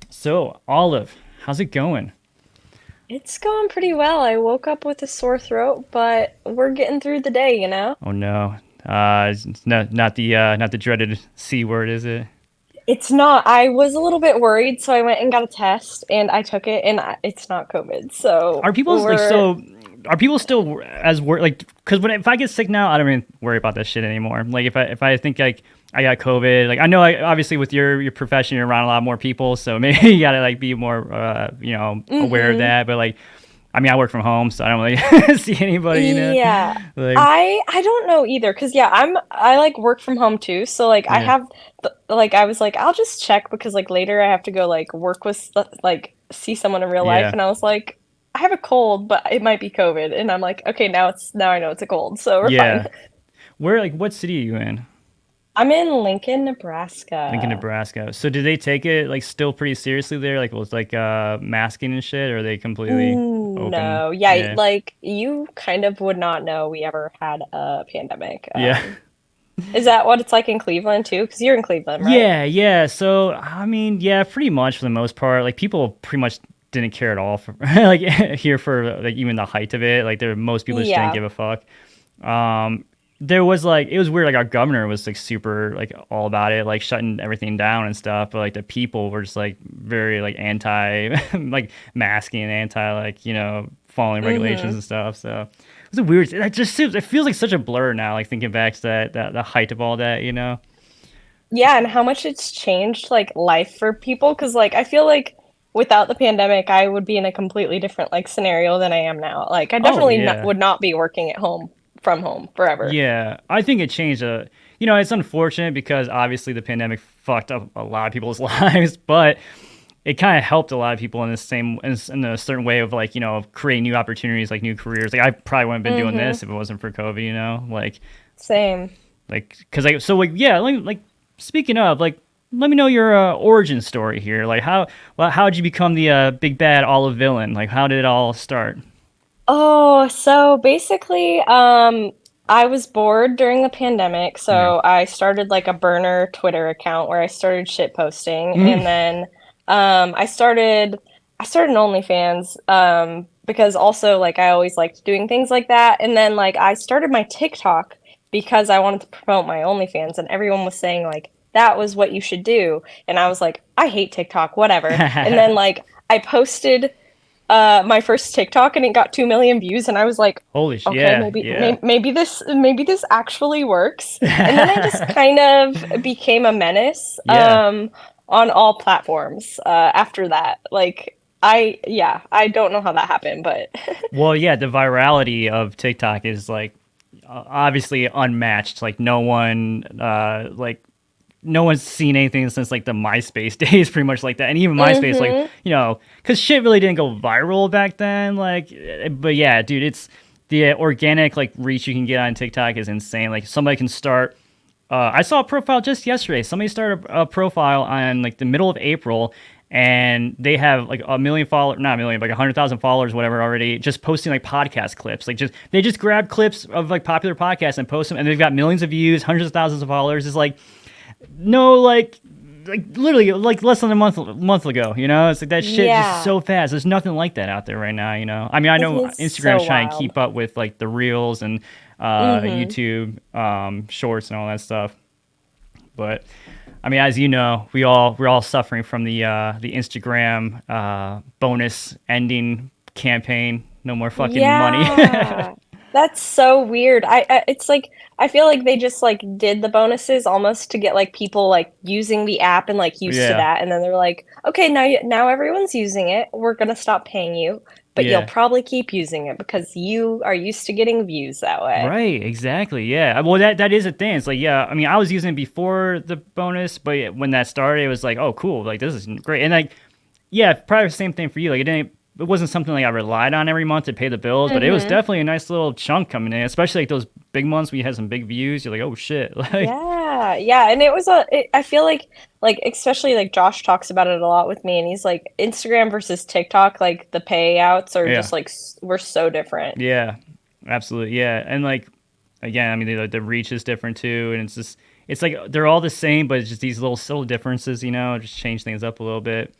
So, Olive, how's it going? It's going pretty well. I woke up with a sore throat, but we're getting through the day, you know? Oh no, it's not the dreaded C word, is it? It's not. I was a little bit worried, so I went and got a test and I took it and it's not COVID. So Are people like we're so? Are people still as work like? Because when if I get sick now, I don't even worry about that shit anymore. Like if I think like I got COVID, like I know like obviously with your profession you're around a lot more people, so maybe you gotta like be more aware of mm-hmm. that. But like I mean I work from home, so I don't really see anybody, Yeah. like I don't know either, 'cause yeah, I like work from home too. So like I yeah, have like I was like I'll just check because like later I have to go like work with like see someone in real life yeah. and I was like I have a cold, but it might be COVID. And I'm like, okay, now I know it's a cold, so we're fine. Yeah. Where like what city are you in? I'm in Lincoln, Lincoln, Nebraska. Nebraska. So do they take it like still pretty seriously there? Like with like masking and shit, or are they completely open? No, yeah, Yeah. like you kind of would not know we ever had a pandemic. Yeah. Is that what it's like in Cleveland too? Because you're in Cleveland, right? Yeah, yeah. So I mean, yeah, pretty much for the most part. Like people pretty much didn't care at all for like here for like even the height of it. Like there most people just didn't Yeah. give a fuck. Um there was like it was weird, like our governor was like super like all about it, like shutting everything down and stuff, but like the people were just like very like anti like masking and anti like, following regulations Mm-hmm. and stuff. So it was a weird it feels like such a blur now, like thinking back to that the height of all that. Yeah, and how much it's changed like life for people. Because like I feel like without the pandemic, I would be in a completely different like scenario than I am now. Like I Oh definitely not, yeah. would not be working at home from home forever. Yeah, I think it changed. It's unfortunate because obviously the pandemic fucked up a lot of people's lives, but it kind of helped a lot of people in the same in a certain way of like creating new opportunities, like new careers. Like I probably wouldn't have been doing Mm-hmm. this if it wasn't for COVID. Same. Because like so like yeah, like speaking of like. Let me know your origin story here. Like how did you become the big bad olive villain? Like how did it all start? Oh, so basically, I was bored during the pandemic, Yeah. so I started like a burner Twitter account where I started shit posting, Mhm. and then I started an OnlyFans, because also like I always liked doing things like that, and then like I started my TikTok because I wanted to promote my OnlyFans, and everyone was saying like that was what you should do, and I was like, I hate TikTok, whatever, and then like I posted my first TikTok and it got 2 million views and I was like, Holy shit! okay, Yeah, yeah, maybe this actually works. And then I just yeah. kind of became a menace on all platforms after that. Like I don't know how that happened, but Well, yeah, the virality of TikTok is like obviously unmatched. Like no one's seen anything since like the MySpace days, pretty much like that. And even MySpace, like mhm. because shit really didn't go viral back then. Like, but yeah, dude, it's the organic like reach you can get on TikTok is insane. Like somebody can start. I saw a profile just yesterday. Somebody started a profile on like the middle of April, and they have like a million followers, not a million, but like 100,000 followers, whatever, already. Just posting like podcast clips. Like they just grab clips of like popular podcasts and post them, and they've got millions of views, hundreds of thousands of followers. It's like no, like literally like less than a month ago. It's like that shit just Yeah, so fast. There's nothing like that out there right now. I mean, I it know is so Instagram's trying to wild. keep up with like the reels and Mhm. YouTube shorts and all that stuff, but I mean, as you know, we're all suffering from the Instagram bonus ending campaign. No more fucking money. Yeah. That's so weird. It's like I feel like they just like did the bonuses almost to get like people like using the app and like used to Yeah, that and then they're like, "Okay, now everyone's using it. We're gonna stop paying you, but you'll yeah. probably keep using it because you are used to getting views that way." Right, exactly. Yeah. Well, that is a thing. It's like, yeah, I mean, I was using it before the bonus, but when that started, it was like, oh, cool. Like, this is great. And like, yeah, probably the same thing for you. Like, it wasn't something like I relied on every month to pay the bills, but it was Mm-hmm. definitely a nice little chunk coming in, especially like those big months when you had some big views. You're like, oh shit. Like, Yeah, yeah, and I feel like especially like Josh talks about it a lot with me, and he's like Instagram versus TikTok, like the payouts are yeah, just like we're so different. yeah, absolutely. Yeah. And like, again, I mean, the reach is different too. And it's like they're all the same, but it's just these little subtle differences, just change things up a little bit.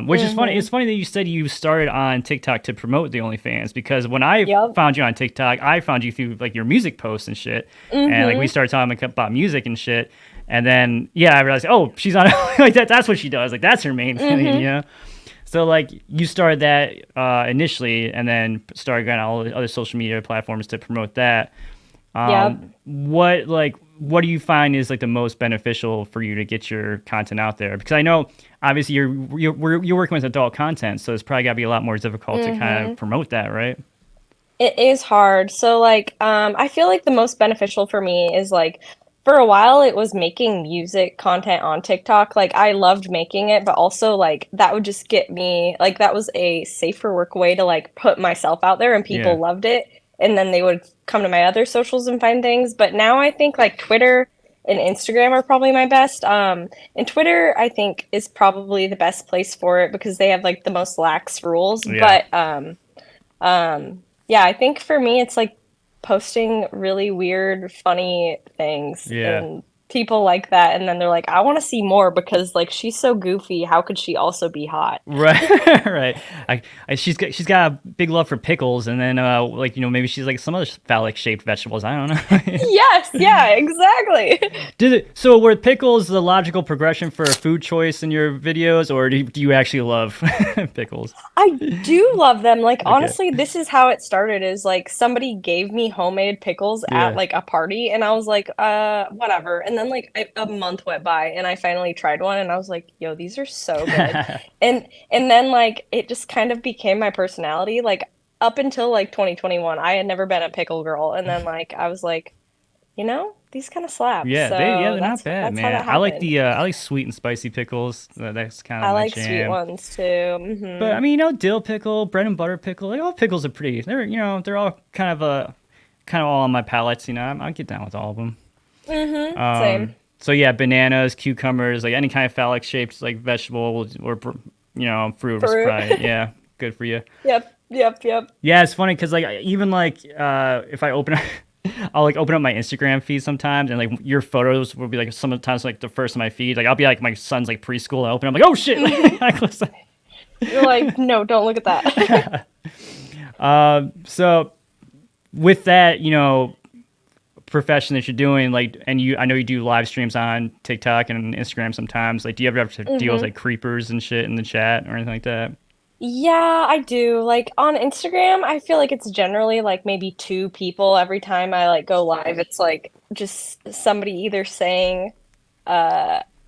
Which is funny. It's funny that you said you started on TikTok to promote the OnlyFans, because when I Yep. found you on TikTok, I found you through like your music posts and shit, and like we Mm-hmm. started talking about music and shit, and then yeah, I realized, oh, she's on like that. That's what she does. Like that's her main thing, you Mm-hmm. know. So like you started that initially, and then started going on all the other social media platforms to promote that. Yep. What do you find is like the most beneficial for you to get your content out there? Because I know obviously you're working with adult content, so it's probably got to be a lot more difficult to kind of Mm-hmm. promote that, right? It is hard. So like I feel like the most beneficial for me is like for a while it was making music content on TikTok. Like I loved making it, but also like that would just get me like that was a safer work way to like put myself out there and Yeah, people loved it. And then they would come to my other socials and find things. But now I think like Twitter and Instagram are probably my best. And Twitter I think is probably the best place for it because they have like the most lax rules. yeah, Yeah, I think for me, it's like posting really weird, funny things, yeah. and people like that. And then they're like, I want to see more because like she's so goofy. How could she also be hot? Right, right. She's got a big love for pickles, and then like maybe she's like some other phallic shaped vegetables. I don't know. Yes, yeah, exactly. So were pickles the logical progression for a food choice in your videos, or do you actually love pickles? I do love them. Like Okay. honestly, this is how it started is like somebody gave me homemade pickles at Yeah. like a party and I was like, whatever. And then like a month went by and I finally tried one and I was like, yo, these are so good. And then like it just kind of became my personality. Like up until like 2021, I had never been a pickle girl and then like I was like, these kind of slap. Yeah, So they're not bad, that's how man. that happened. I like sweet and spicy pickles. That's kind of I my like sweet jam. ones too. But I Hmm. mean, dill pickle, bread and butter pickle, like all pickles are pretty. They're all kind of all on my palates. I get down with all of them. Hmm. Same. So yeah, bananas, cucumbers, like any kind of phallic shaped like vegetable or fruit is Fruit. probably yeah good for you. Yep, yep, yep. Yeah, it's funny because like even like if I open I'll like open up my Instagram feed sometimes, and like your photos will be like sometimes like the first on my feed. Like I'll be like my son's like preschool. I open, I'm like, oh shit! Hmm. I close that. You're like, no, don't look at that. So with that, profession that you're doing, like, and I know you do live streams on TikTok and Instagram sometimes. Like, do you ever have to deal with Hmm. like creepers and shit in the chat or anything like that? Yeah, I do. Like on Instagram, I feel like it's generally like maybe two people every time I like go live. It's like just somebody either saying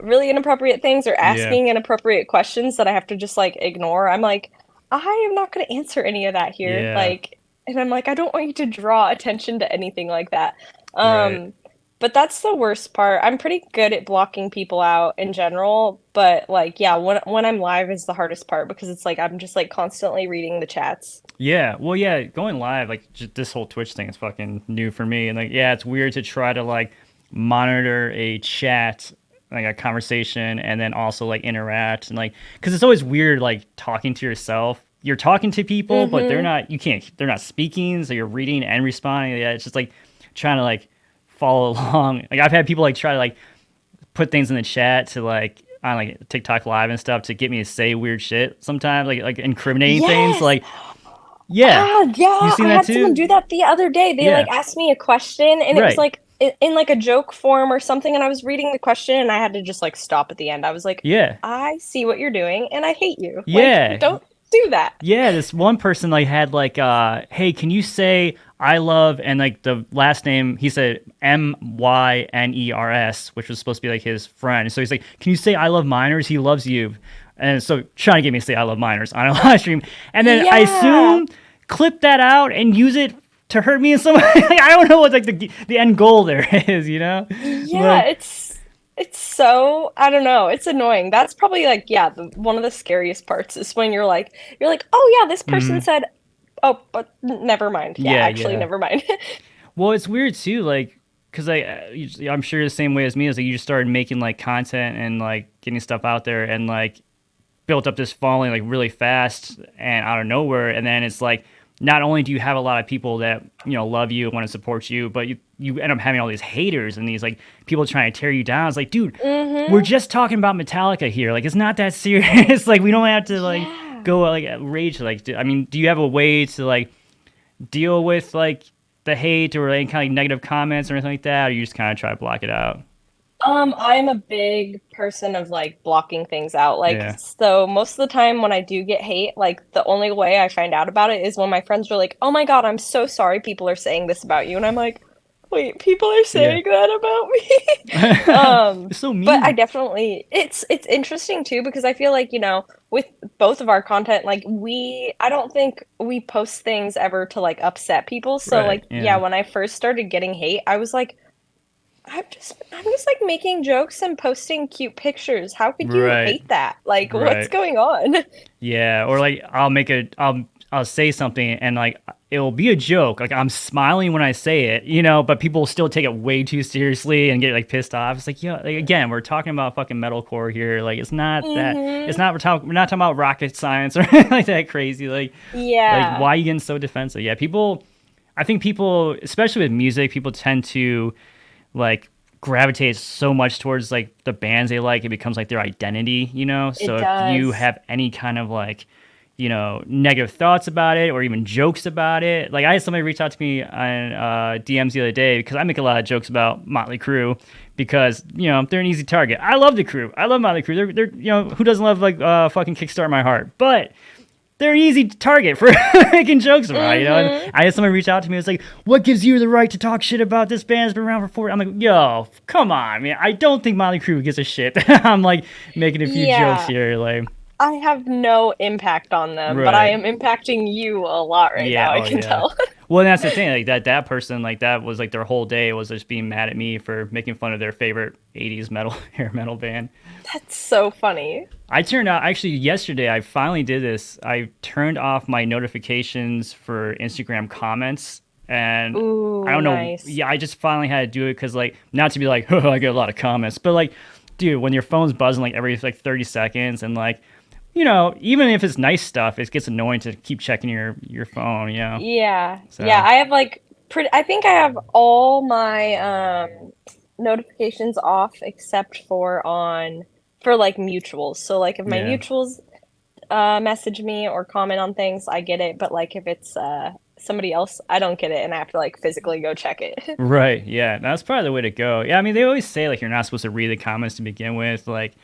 really inappropriate things or Yeah, asking inappropriate questions that I have to just like ignore. I'm like, I am not going to answer any of that here. yeah, Like, and I'm like, I don't want you to draw attention to anything like that. right. Um, but that's the worst part. I'm pretty good at blocking people out in general, but like, yeah, when I'm live is the hardest part because it's like I'm just like constantly reading the chats. Yeah, well, yeah, going live, like just this whole Twitch thing is fucking new for me, and like, yeah, it's weird to try to like monitor a chat, like a conversation, and then also like interact and like, because it's always weird like talking to yourself. You're talking to people, but they're Mm-hmm. not. You can't. They're not speaking, so you're reading and responding. Yeah, it's just like trying to like follow along. Like I've had people like try to like put things in the chat to like on like TikTok live and stuff to get me to say weird shit sometimes, like incriminating things. Yes. Like, yeah, you Yeah, seen I that had someone too? do that the other day. They like Yeah, asked me a question and it was right. like in like a joke form or something and I was reading the question and I had to just like stop at the end. I was like, Yeah, I see what you're doing and I hate you. Like, yeah, don't do that. yeah. This one person like had like, hey, can you say I love, and like the last name he said Myners, which was supposed to be like his friend. So he's like, can you say I love minors? He loves you. And so trying to get me to say I love minors on a live stream, and then I Yeah. assume clip that out and use it to hurt me in some way. Like, I don't know what like the end goal there is, Yeah, like it's so I don't know. It's annoying. That's probably like yeah, one of the scariest parts is when you're like, "Oh yeah, this person mhm. said, oh, but never mind. Yeah, Yeah, actually yeah. never mind." Well, it's weird too, like, cause I'm sure the same way as me is like you just started making like content and like getting stuff out there and like built up this following like really fast and out of nowhere, and then it's like not only do you have a lot of people that love you and want to support you, but you end up having all these haters and these like people trying to tear you down. It's like, dude, we're Mm-hmm. just talking about Metallica here. Like, it's not that serious. Like, we don't have to like Yeah. go like rage. Like, I mean, do you have a way to like deal with like the hate or any kind of negative comments or anything like that, or you just kind of try to block it out? I'm a big person of like blocking things out. Like, Yeah. so most of the time when I do get hate, like the only way I find out about it is when my friends are like, "Oh my God, I'm so sorry people are saying this about you." And I'm like, "Wait, people are Yeah. saying that about me?" It's so But I mean. definitely it's interesting too because I feel like, with both of our content, like I don't think we post things ever to like upset people. So Right. like, yeah, Yeah. when I first started getting hate, I was like, I'm just like making jokes and posting cute pictures. How could you Right. hate that? Like, what's Right. going on? Yeah, or like I'll say something and like it'll be a joke. Like I'm smiling when I say it, but people still take it way too seriously and get like pissed off. It's like, like, again, we're talking about fucking metalcore here. Like it's not that it's Mm-hmm. not we're not talking about rocket science or anything like that crazy. Like Yeah. why are you getting so defensive? Yeah, I think people, especially with music, people tend to like gravitate so much towards like the bands they like. It becomes like their identity. It So if you does. have any kind of like negative thoughts about it or even jokes about it, like I had somebody reach out to me on DMs the other day because I make a lot of jokes about Motley Crue because they're an easy target. I love the Crew. I love Motley Crue. They're who doesn't love like fucking Kickstart My Heart, but they're an easy target for making jokes about. And Mm-hmm. I had someone reach out to me. It's like, what gives you the right to talk shit about this band's been around for 40? I'm like, yo, come on, man. I don't think Motley Crue gives a shit. I'm like making a few jokes Yeah. here, like, I have no impact on them, but I right. am impacting you a lot right Yeah, now, I oh can yeah. tell. Well, and that's the thing. Like that person, like that was like their whole day was just being mad at me for making fun of their favorite '80s metal hair metal band. That's so funny. I turned out actually yesterday. I finally did this. I turned off my notifications for Instagram comments, and I Ooh, don't know. nice. Yeah, I just finally had to do it because, like, not to be like, oh, I get a lot of comments, but like, dude, when your phone's buzzing like every like 30 seconds, and like, even if it's nice stuff, it gets annoying to keep checking your phone. Yeah. Yeah, So I have like I think I have all my notifications off except for like mutuals. So like if my yeah, mutuals message me or comment on things, I get it, but like if it's somebody else, I don't get it and I have to like physically go check it. right, yeah, that's probably the way to go. Yeah, I mean, they always say like you're not supposed to read the comments to begin with, like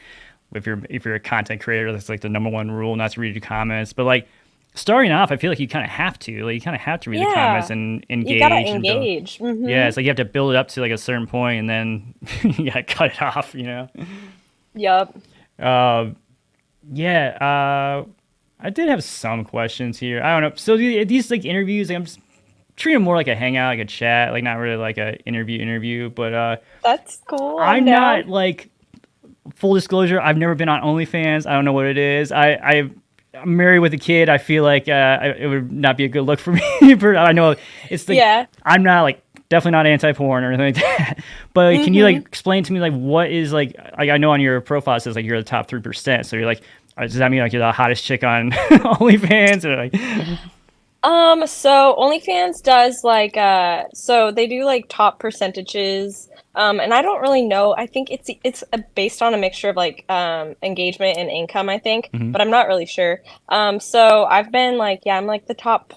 if you're a content creator, that's like the number one rule, not to read your comments. But like starting off, I feel like you kind of have to. Like you kind of have to read the comments Yeah. and You gotta engage and build. engage. Yeah, Mm-hmm. it's like you have to build it up to like a certain point, and then you gotta cut it off. Yup. Uh, yeah. I did have some questions here. I don't know. So these like interviews, like, I'm just treating them more like a hangout, like a chat, like not really like a interview. But That's cool. I'm I'm not down. like full disclosure. I've never been on OnlyFans. I don't know what it is. I'm married with a kid. I feel like it would not be a good look for me. I know it's like Yeah. I'm not like definitely not anti-porn or anything like that. But like, can you like Mm-hmm. explain to me like what is like I know on your profile it says like you're the top 3%. So you're like does that mean like you're the hottest chick on OnlyFans or like So OnlyFans does like so they do like top percentages. And I don't really know. I think it's based on a mixture of like engagement and income, I think, Mhm. but I'm not really sure. So I've been like, yeah, I'm like the top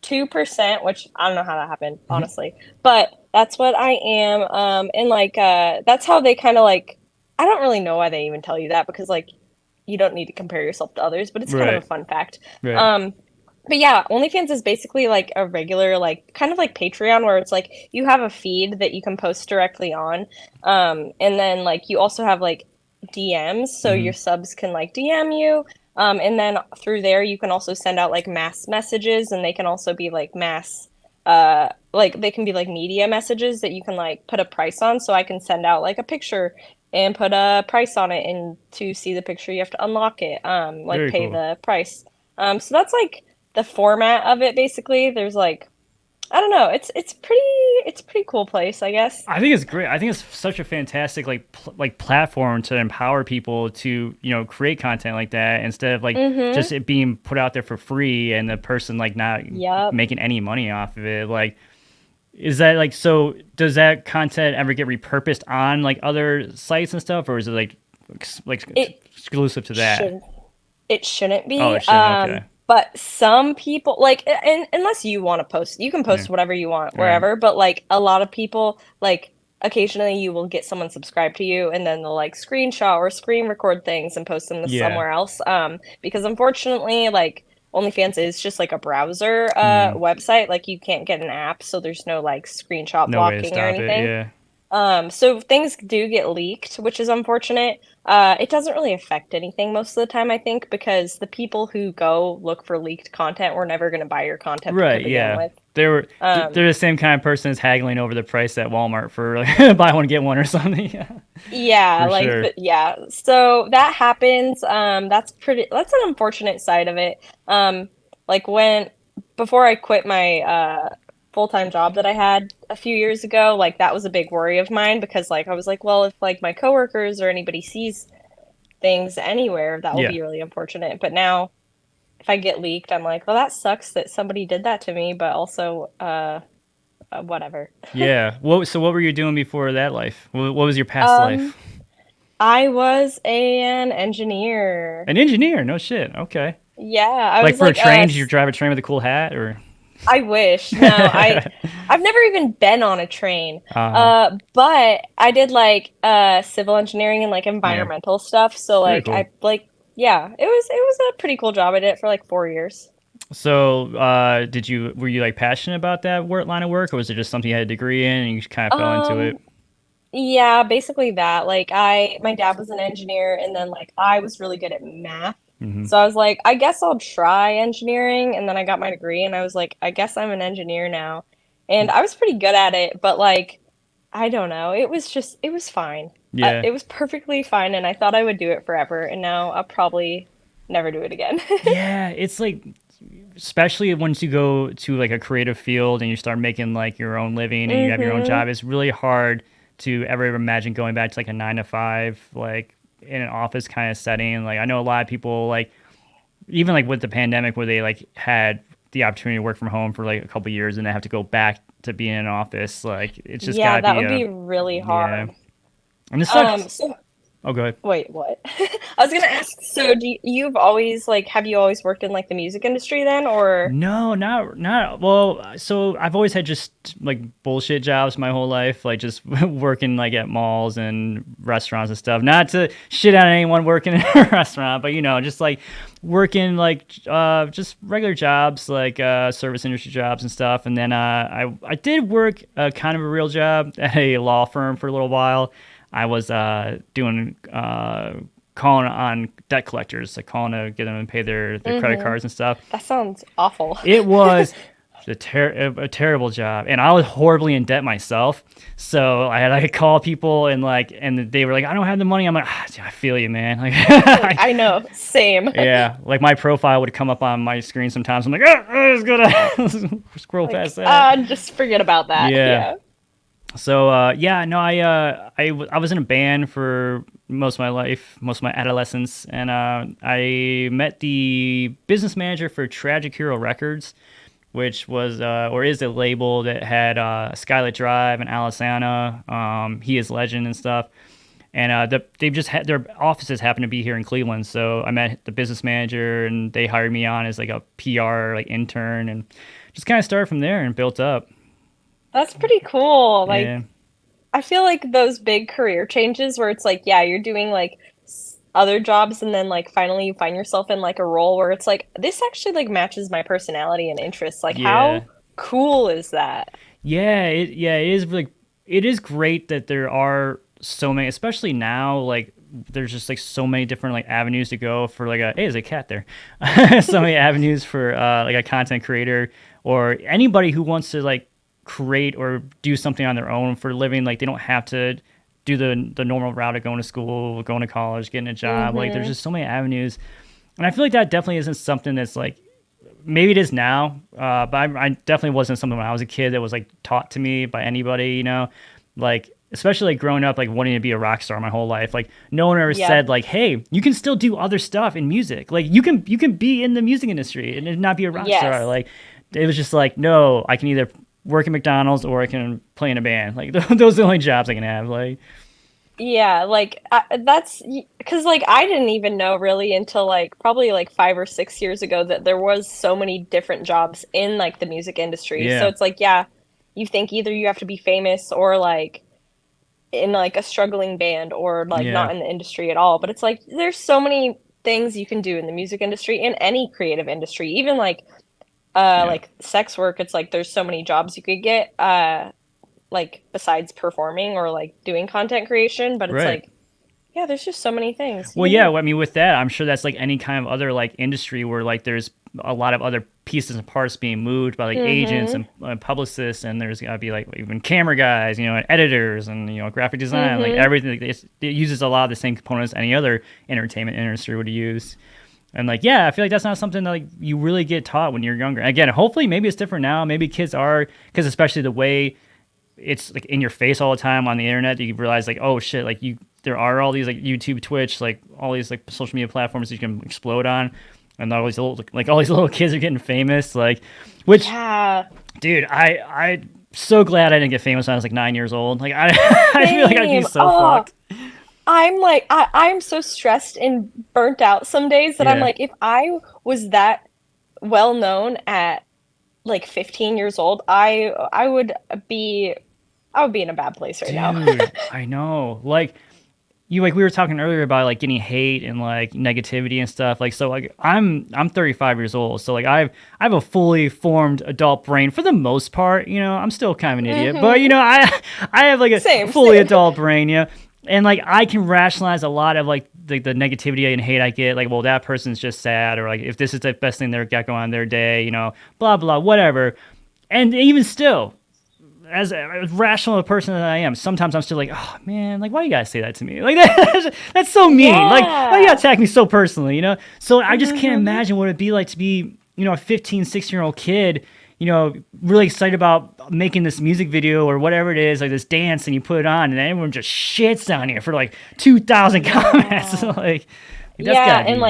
0.2%, which I don't know how that happened, honestly. But that's what I am. And like that's how they kind of like I don't really know why they even tell you that because like you don't need to compare yourself to others, but it's kind of a Right. fun fact. Right. Um, but yeah, OnlyFans is basically like a regular, like kind of like Patreon, where it's like you have a feed that you can post directly on. And then like you also have like DMs, so Mhm. your subs can like DM you. And then through there you can also send out like mass messages, and they can also be like like they can be like media messages that you can like put a price on. So I can send out like a picture and put a price on it, and to see the picture you have to unlock it, like Very pay cool. the price. So that's like the format of it basically. There's like I don't know. It's a pretty cool place, I guess. I think it's great. I think it's such a fantastic like platform to empower people to create content like that instead of like just Mm-hmm. it being put out there for free and the person like not Yep. making any money off of it. Like Is that like, so does that content ever get repurposed on like other sites and stuff, or is it like It exclusive to that? should it shouldn't Oh, be. it shouldn't. Okay. But some people like, unless you want to post, you can Yeah. post whatever you want All right. wherever. But like a lot of people, like occasionally you will get someone subscribed to you, and then they'll like screenshot or screen record things and post them to Yeah. somewhere else. Because unfortunately, like OnlyFans is just like a browser Mm. website. Like you can't get an app, so there's no like screenshot No way to blocking or stop it. anything. Yeah. So things do get leaked, which is unfortunate. It doesn't really affect anything most of the time, I think, because the people who go look for leaked content were never going to buy your content to Right. begin Yeah. with. They were. Um, They're the same kind of person as haggling over the price at Walmart for like, buy one get one or something. Yeah. yeah, For like, sure. but yeah, so that happens. That's an unfortunate side of it. Like before I quit my full-time job that I had a few years ago, like that was a big worry of mine because like I was like, well, if like my coworkers or anybody sees things anywhere, that will Yeah. be really unfortunate. But now if I get leaked, I'm like, well, that sucks that somebody did that to me, but also whatever. Yeah. So what were you doing before that life? What was your past Um, life? I was an engineer. An engineer. No shit. Okay. Yeah, I Like was for a like train, did you drive a train with a cool hat or? I wish. No, I've never even been on a train. uh, But I did like civil engineering and like yeah. environmental stuff. So Very like cool. I like yeah, it was a pretty cool job. I did it for like 4 years. So, were you like passionate about that line of work, or was it just something you had a degree in and you just kind of fell into it? Um, yeah, basically that. Like my dad was an engineer and then like I was really good at math. Hmm. So I was like, I guess I'll try engineering, and then I got my degree and I was like, I guess I'm an engineer now. And I was pretty good at it, but like I don't know. It was fine. Yeah. It was perfectly fine, and I thought I would do it forever, and now I'll probably never do it again. Yeah. It's like, especially once you go to like a creative field and you start making like your own living and you have your own Mm-hmm. job, it's really hard to ever imagine going back to like a 9 to 5, like in an office kind of setting. Like I know a lot of people like, even like with the pandemic where they like had the opportunity to work from home for like a couple years and they have to go back to being in an office. Like it's just Yeah, gotta that be would a, be really yeah. hard. And it sucks. So Oh, good. wait, what? I was gonna ask, so you've always like have you always worked in like the music industry then, or No, not well. So I've always had just like bullshit jobs my whole life, like just working like at malls and restaurants and stuff. Not to shit on anyone working in a restaurant, but just like working like just regular jobs, like service industry jobs and stuff. And then I did work kind of a real job at a law firm for a little while. I was doing calling on debt collectors, like calling to get them to pay their credit mm-hmm. cards and stuff. That sounds awful. It was a terrible job, and I was horribly in debt myself. So I had to like, call people and they were like, "I don't have the money." I'm like, I feel you, man. Like, I know, same. yeah, like my profile would come up on my screen sometimes. I'm like, I just gotta scroll Like, past that. just forget about that. Yeah. Yeah. So yeah, no, I was in a band for most of my life, most of my adolescence, and I met the business manager for Tragic Hero Records, which was or is a label that had Skylit Drive and Alisana, He Is Legend and stuff. And they've just had their offices happen to be here in Cleveland, so I met the business manager, and they hired me on as like a PR like intern, and just kind of started from there and built up. That's pretty cool. Like Yeah. I feel like those big career changes where it's like, yeah, you're doing like other jobs and then like finally you find yourself in like a role where it's like this actually like matches my personality and interests. Like Yeah. how cool is that? It is really, it is great that there are so many, especially now, like there's just like so many different like avenues to go for like hey, there's a cat there. So many avenues for like a content creator or anybody who wants to like create or do something on their own for a living. Like they don't have to do the normal route of going to school, going to college, getting a job. Like there's Mm-hmm. just so many avenues. And I feel like that definitely isn't something that's like, maybe it is now, but I definitely wasn't something when I was a kid that was like taught to me by anybody. Like especially like growing up, like wanting to be a rock star my whole life. Like no one ever Yeah. said like, hey, you can still do other stuff in music. Like you can be in the music industry and not be a rock star. Yes. Like it was just like, no, I can either work at McDonald's or I can play in a band. Like those are the only jobs I can have. Like Yeah, like that's because like I didn't even know really until like probably like 5 or 6 years ago that there was so many different jobs in like the music industry. So yeah, it's like, yeah, you think either you have to be famous or like in like a struggling band or like yeah, not in the industry at all. But it's like there's so many things you can do in the music industry, in any creative industry, even yeah. like sex work. It's like there's so many jobs you could get like besides performing or like doing content creation, but it's Right. like yeah, there's just so many things you Well, can yeah. do. I mean, with that, I'm sure that's like any kind of other like industry where like there's a lot of other pieces and parts being moved by like agents Mhm. and publicists, and there's gotta be like even camera guys, and editors, and graphic design, like Mhm. everything. Like, it uses a lot of the same components any other entertainment industry would use. And like, yeah, I feel like that's not something that like you really get taught when you're younger. Again, hopefully, maybe it's different now. Maybe kids are, because especially the way it's like in your face all the time on the internet, you realize like, oh shit, like there are all these like YouTube, Twitch, like all these like social media platforms that you can explode on, and all these little like all these little kids are getting famous, like, which, Yeah. dude, I so glad I didn't get famous when I was like 9 years old. Like I feel like I'd be Same. so Oh, fucked. I'm like I'm so stressed and burnt out some days that I'm Yeah, like if I was that well known at like 15 years old, be I would be in a bad place right now. dude, I know. Like like we were talking earlier about like getting hate and like negativity and stuff, like, so like I'm 35 years old, so like I have a fully formed adult brain for the most part. I'm still kind of an idiot, but Mhm. I have like a Same, fully same. adult brain, and like I can rationalize a lot of like the negativity and hate I get, like, well, that person's just sad, or like if this is the best thing they're got going on in their day, blah blah whatever. And even still, as a rational a person that I am, sometimes I'm still like, oh man, like, why you gotta say that to me? Like that's so mean. Like, why you gotta Yeah. attack me so personally? So I just can't Mhm. imagine what it'd be like to be, a 15, 16-year-old kid, really excited about making this music video or whatever it is, like this dance, and you put it on, and everyone just shits on you for like 2,000 comments. Yeah. Like that's Yeah, gotta and be,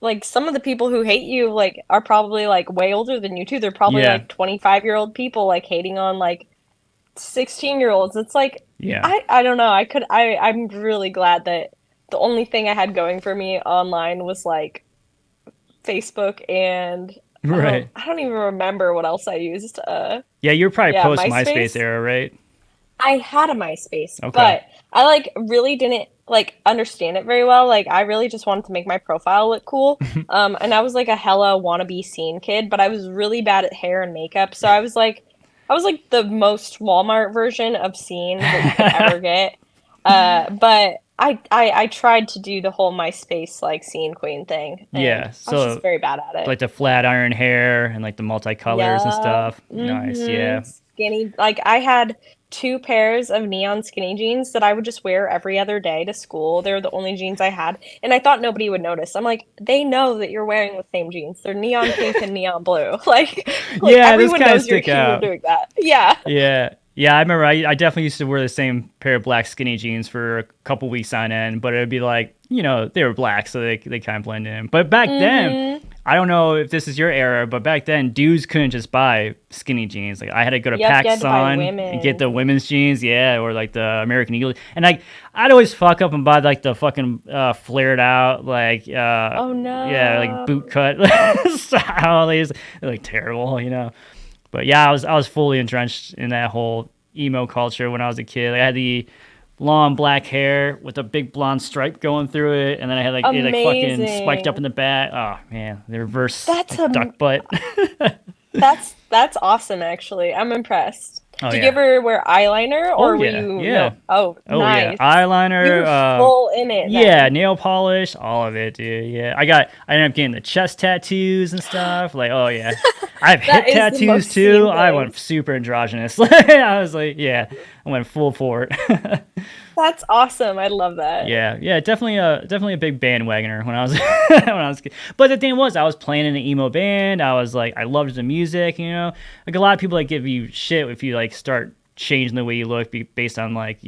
like some of the people who hate you like are probably like way older than you too. They're probably yeah, like 25-year-old people like hating on like 16-year-olds. It's like yeah, I don't know. I'm really glad that the only thing I had going for me online was like Facebook and right. I don't even remember what else I used. Yeah, you're probably Yeah, post MySpace MySpace. era, right? I had a MySpace, Okay. but I like really didn't like understand it very well. Like I really just wanted to make my profile look cool. And I was like a hella wannabe scene kid, but I was really bad at hair and makeup. So I was like the most Walmart version of scene that you could ever get. But I tried to do the whole MySpace like scene queen thing, and Yeah, I was just so very bad at it. like the flat iron hair and like the multicolors and Yeah. stuff. Nice, Mm-hmm. yeah. Skinny. Like I had two pairs of neon skinny jeans that I would just wear every other day to school. They were the only jeans I had, and I thought nobody would notice. I'm like, they know that you're wearing the same jeans. They're neon pink and neon blue. Like Yeah, those everyone kind of knows you're stick here out. doing that. Yeah. Yeah. Yeah, I remember I definitely used to wear the same pair of black skinny jeans for a couple weeks on end, but it would be like, they were black, so they kind of blend in. But back then, Mm-hmm. I don't know if this is your era, but back then, dudes couldn't just buy skinny jeans. Like, I had to go to Yep, you had to buy PacSun and get women's. the women's jeans, yeah, or like the American Eagle. And like, I'd always fuck up and buy like the fucking flared out, like, Oh yeah, like no. boot cut style. They're like terrible. But yeah, I was fully entrenched in that whole emo culture when I was a kid. Like, I had the long black hair with a big blonde stripe going through it, and then I had like it like fucking spiked up in Amazing. the back. Oh man, the reverse That's like a duck butt. That's awesome, actually. I'm impressed. Oh Did you yeah. ever wear eyeliner Oh or were yeah. you Yeah. no? Oh, Oh yeah. nice. You Eyeliner. were full in it Yeah, then. nail polish, all of it, dude. Yeah, I ended up getting the chest tattoos and stuff. Like, oh yeah, I have That hip is the tattoos most too. seen I thing. went super androgynous. I was like, yeah, I went full for it. That's awesome. I love that. Yeah, yeah, definitely a big bandwagoner when I was when I was a kid. But the thing was, I was playing in an emo band. I was like, I loved the music. Like a lot of people like give you shit if you like start changing the way you look based on like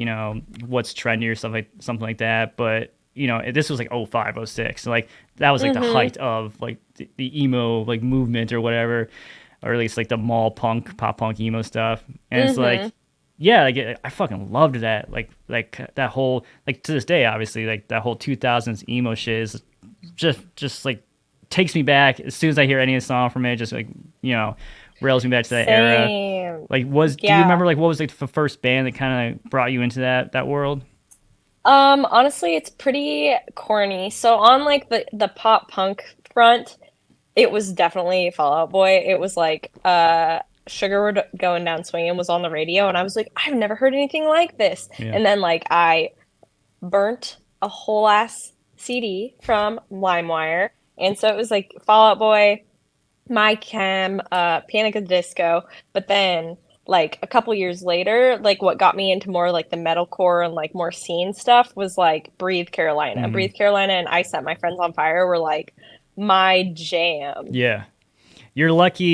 what's trendy or something like that. But this was like '05, '06, so like that was like the Mm-hmm. height of like the emo like movement or whatever. or at least like the mall punk, pop punk, emo stuff. And it's Mm-hmm. like, yeah, like I fucking loved that. Like that whole like to this day, obviously, like that whole 2000s emo shit is just like takes me back as soon as I hear any song from it. Just like you know, rails me back to that era. Same. Like, do you Yeah. remember like what was like the first band that kind of brought you into that world? Honestly, it's pretty corny. So on like the pop punk front, it was definitely Fall Out Boy. It was like Sugar We're Going Down Swinging was on the radio, and I was like, I've never heard anything like this. Yeah. And then like I burnt a whole ass CD from LimeWire, and so it was like Fall Out Boy, My Chem, Panic at the Disco, but then like a couple years later, like what got me into more like the metalcore and like more scene stuff was like Breathe Carolina. Hmm. Breathe Carolina and I Set My Friends on Fire were like my jam. Yeah. You're lucky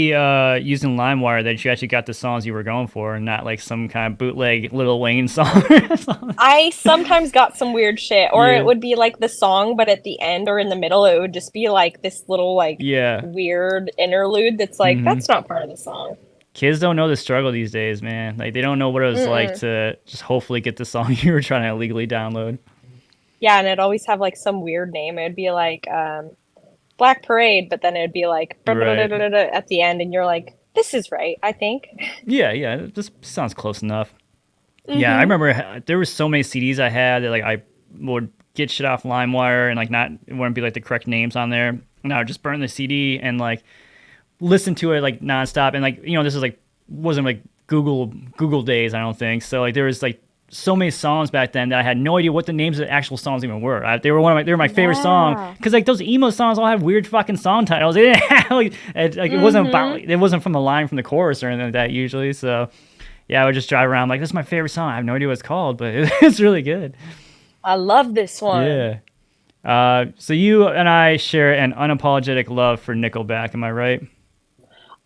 using LimeWire that you actually got the songs you were going for and not like some kind of bootleg Lil Wayne song or something. I sometimes got some weird shit, or it Yeah. would be like the song, but at the end or in the middle, it would just be like this little like Yeah. weird interlude that's like Hmm. that's not part of the song. Kids don't know the struggle these days, man. Like they don't know what it was like Mm-mm. to just hopefully get the song you were trying to illegally download. Yeah, and it'd always have like some weird name. It'd be like Black Parade, but then it'd be like Right. at the end, and you're like, this is right, I think. Yeah, yeah. This sounds close enough. Yeah, I Mm-hmm. remember there was so many CDs I had that like I would get shit off LimeWire and like not it wouldn't be like the correct names on there. And I would just burn the CD and like listen to it like nonstop. And like this is like wasn't like Google days, I don't think. So like there was like so many songs back then that I had no idea what the names of the actual songs even were. They were my favorite song Yeah. because like those emo songs all have weird fucking song titles. They didn't have, it wasn't about Mm-hmm. it wasn't from the line from the chorus or anything like that usually. So yeah, I would just drive around like this is my favorite song. I have no idea what it's called, but it's really good. I love this one. Yeah. So you and I share an unapologetic love for Nickelback. Am I right?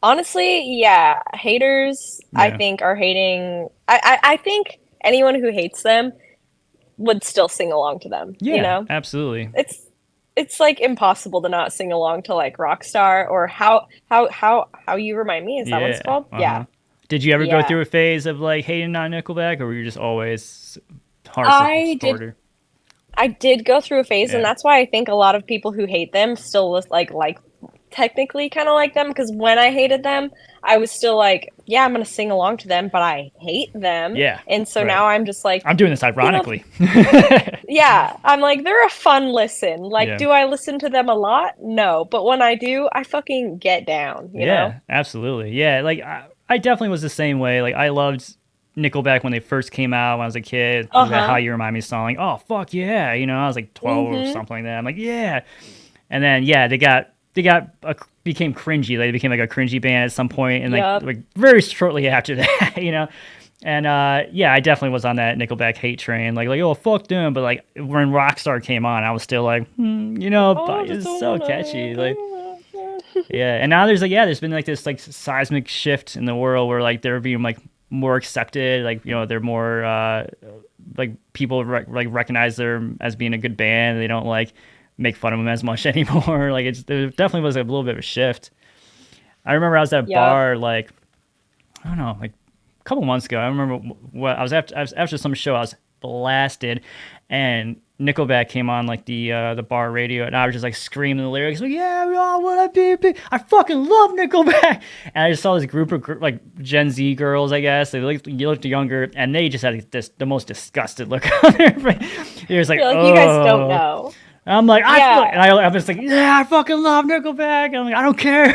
Honestly, yeah, haters, I Yeah. think, are hating. I think anyone who hates them would still sing along to them, you Yeah. know? Absolutely. It's like impossible to not sing along to like Rockstar or how you remind me, is that what it's Yeah. called? Uh Yeah. huh. Did you ever go Yeah. through a phase of like hating on Nickelback, or were you just always hard I did supporter? I did go through a phase, and Yeah. that's why I think a lot of people who hate them still like technically kind of like them, because when I hated them, I was still like, yeah, I'm gonna sing along to them, but I hate them, Yeah. and so Right. now I'm just like, I'm doing this you know, ironically. yeah, I'm like, they're a fun listen. Like, Yeah. do I listen to them a lot? No, but when I do, I fucking get down, you know? Yeah, absolutely. Yeah, like I definitely was the same way. Like I loved Nickelback when they first came out when I was a kid. That How Uh-huh. You Remind Me song. Like, oh fuck yeah, I was like 12 or Mm-hmm. something like that. I'm like, yeah. And then yeah, they became cringy. They became like a cringy band at some point, and Yup. like very shortly after that. And yeah, I definitely was on that Nickelback hate train. Like oh fuck them. But like when Rockstar came on, I was still like, Oh, but just it's don't so wanna. catchy. Like yeah, and now there's been like this like seismic shift in the world where like they're being like more accepted, like they're more like people like recognize them as being a good band. They don't like make fun of them as much anymore. Like there definitely was a little bit of a shift. I remember I was at a Yup. bar like I don't know like a couple months ago. I remember what I was after some show. I was blasted, and Nickelback came on like the bar radio, and I was just like screaming the lyrics, like "Yeah, we all wanna be. I fucking love Nickelback." And I just saw this group of like Gen Z girls, I guess. They looked younger, and they just had the most disgusted look on their face. It was like, You're like, you guys don't oh. know. I'm like, Yeah. I was like, yeah, I fucking love Nickelback. And I'm like, I don't care.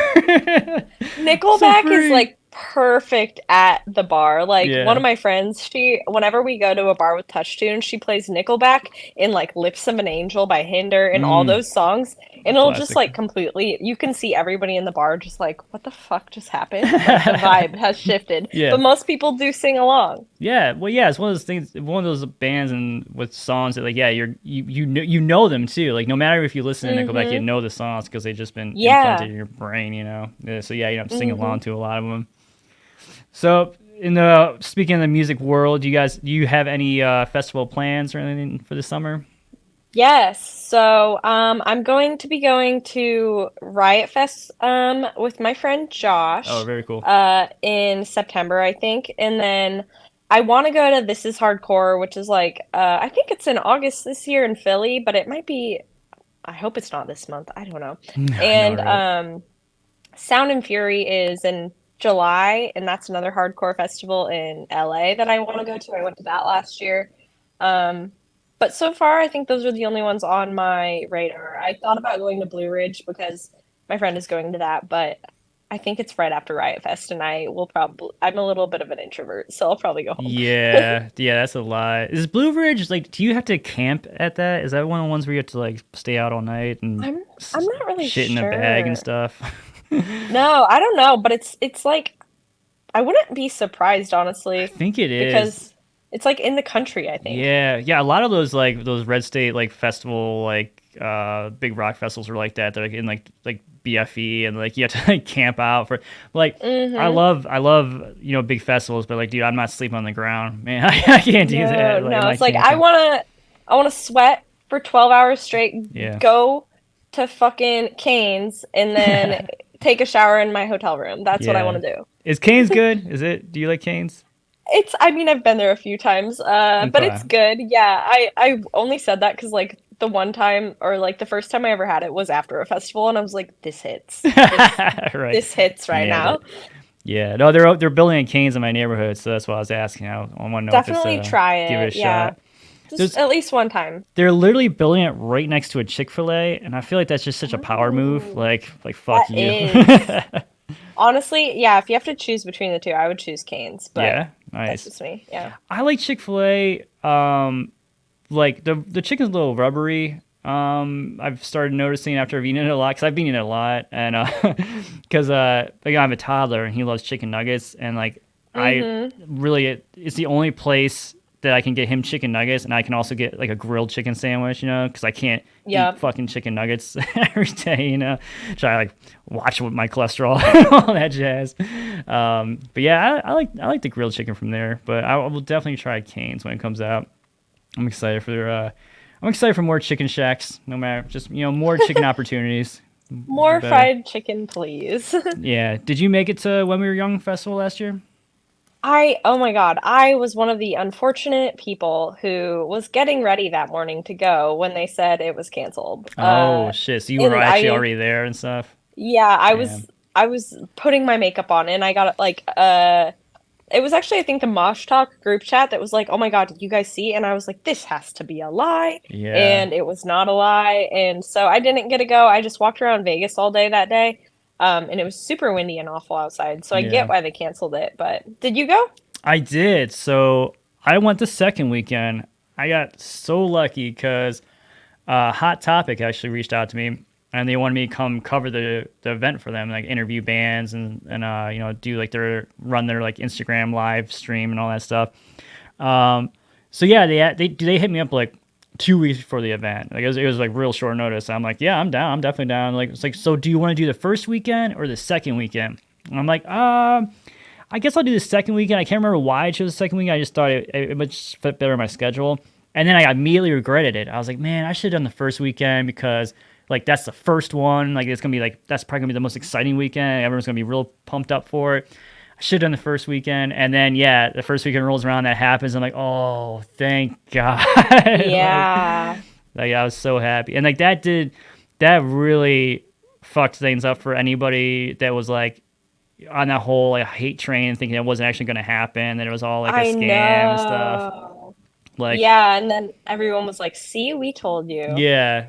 So Nickelback is free. like perfect at the bar. Like one Yeah. of my friends, whenever we go to a bar with Touchtunes, she plays Nickelback in like Lips of an Angel by Hinder and all Mm, those songs. And it'll just classic. like completely, you can see everybody in the bar just like, what the fuck just happened? Like the vibe has shifted. Yeah. But most people do sing along. Yeah, well, yeah, it's one of those things, one of those bands and with songs that like, yeah, you know them too. Like, no matter if you listen to Nickelback, you Mm-hmm. know the songs because they've just been Yeah. implanted in your brain. Yeah, so yeah, you have to sing Mm-hmm. along to a lot of them. So, in the speaking of the music world, do you have any festival plans or anything for the summer? Yes. So, I'm going to be going to Riot Fest with my friend Oh, Josh very cool. in September, I think. And then I want to go to This Is Hardcore, which is like I think it's in August this year in Philly, but it might be, I hope it's not this month. I don't know. I know, And right? Sound and Fury is in July, and that's another hardcore festival in LA that I want to go to. I went to that last year. Um, but so far, I think those are the only ones on my radar. I thought about going to Blue Ridge because my friend is going to that, but I think it's right after Riot Fest, and I'm a little bit of an introvert, so I'll probably go home. Yeah, yeah, that's a lot. Is Blue Ridge like? Do you have to camp at that? Is that one of the ones where you have to like stay out all night and I'm I'm not really shit in a bag and sure. stuff? No, I don't know, but it's like I wouldn't be surprised, I honestly, think it is. because it's like in the country, I think. Yeah, yeah. A lot of those like those red state like festival like big rock festivals are like that. They're like in like BFE and like you have to like camp out for like. Mm-hmm. I love big festivals, but like dude, I'm not sleeping on the ground, man. I can't do No, that. Like I'm no. not It's like camping. I wanna sweat for 12 hours straight, Yeah. go to fucking Canes, and then take a shower in my hotel room. That's what I Yeah. want to do. Is Canes good? Is it? Do you like Canes? I mean, I've been there a few times, but Okay. it's good. Yeah, I only said that because like the one time or like the first time I ever had it was after a festival, and I was like, this hits. Right. This hits right Yeah. now. Yeah. No, they're building a Canes in my neighborhood, so that's why I was asking. I want to know if it's Definitely try give it a it. Yeah, shot. just There's at least one time. they're literally building it right next to a Chick-fil-A, and I feel like that's just such a power move. Oh, Like fuck that you. is. Honestly, yeah, if you have to choose between the two, I would choose Cane's, but Yeah. that's Nice. just me. Yeah. I like Chick-fil-A. Like the chicken's a little rubbery. I've started noticing after I've eaten it a lot because I've been eating it a lot, and because like I have a toddler and he loves chicken nuggets, and like I Mm-hmm. really it's the only place that I can get him chicken nuggets, and I can also get like a grilled chicken sandwich, because I can't eat Yep. fucking chicken nuggets every day. Try to like watch with my cholesterol and all that jazz. But yeah, I like the grilled chicken from there, but I will definitely try Cane's when it comes out. I'm excited for I'm excited for more chicken shacks. No matter just more chicken opportunities. The More better. fried chicken, please. Yeah. Did you make it to When We Were Young festival last year? Oh my God, I was one of the unfortunate people who was getting ready that morning to go when they said it was canceled. Oh shit! So you were And actually already there and stuff. yeah, Damn. I was putting my makeup on and I got like it was actually, I think, the Mosh Talk group chat that was like, "Oh my God, did you guys see?" And I was like, "This has to be a lie," Yeah. and it was not a lie. And so I didn't get to go. I just walked around Vegas all day that day, and it was super windy and awful outside. So I get Yeah. why they canceled it. But did you go? I did. So I went the second weekend. I got so lucky because Hot Topic actually reached out to me and they wanted me to come cover the event for them, like interview bands and do like their run their like Instagram live stream and all that stuff. Um, so yeah, they hit me up like 2 weeks before the event. Like it was like real short notice. I'm like, yeah, I'm down. I'm definitely down. Like it's like, so do you want to do the first weekend or the second weekend? And I'm like, I guess I'll do the second weekend. I can't remember why I chose the second weekend. I just thought it much fit better in my schedule. And then I immediately regretted it. I was like, man, I should have done the first weekend because like that's the first one. Like it's gonna be like that's probably gonna be the most exciting weekend. Everyone's gonna be real pumped up for it. I should have done the first weekend. And then yeah, the first weekend rolls around, that happens. I'm like, oh, thank God. like Yeah, like I was so happy. And like that really fucked things up for anybody that was like on that whole like hate train, thinking it wasn't actually going to happen, that it was all like a I scam and stuff. know. Like, Yeah, and then everyone was like, "See, we told you." yeah.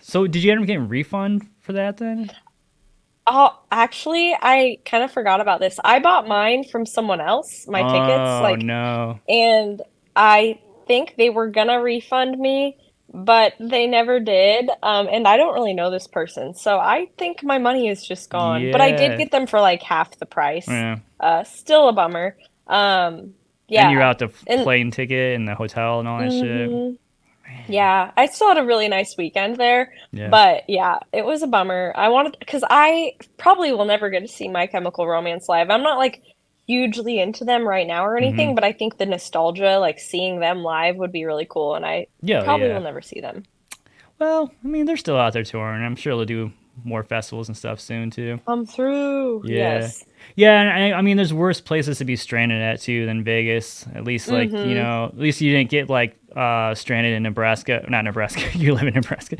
So did you end up getting a refund for that then? Oh, actually, I kind of forgot about this. I bought mine from someone else, my tickets, Oh no. and I think they were gonna refund me, but they never did. And I don't really know this person, so I think my money is just gone. But I did Yeah. get them for like half the price. Yeah. Still a bummer. Um, And you're yeah, out the and plane ticket and the hotel and all that shit. mhm. Yeah, I still had a really nice weekend there, Yeah. but yeah, it was a bummer. I wanted because I probably will never get to see My Chemical Romance live. I'm not like hugely into them right now or anything, Hmm. but I think the nostalgia, like seeing them live, would be really cool, and I Yeah, probably will yeah. never see them. Well, I mean, they're still out there touring. I'm sure they'll do more festivals and stuff soon too. Come through. Yeah. Yes. Yeah, and I mean, there's worse places to be stranded at too than Vegas. At least, like, Mm-hmm. at least you didn't get like stranded in Nebraska. Not Nebraska. You live in Nebraska.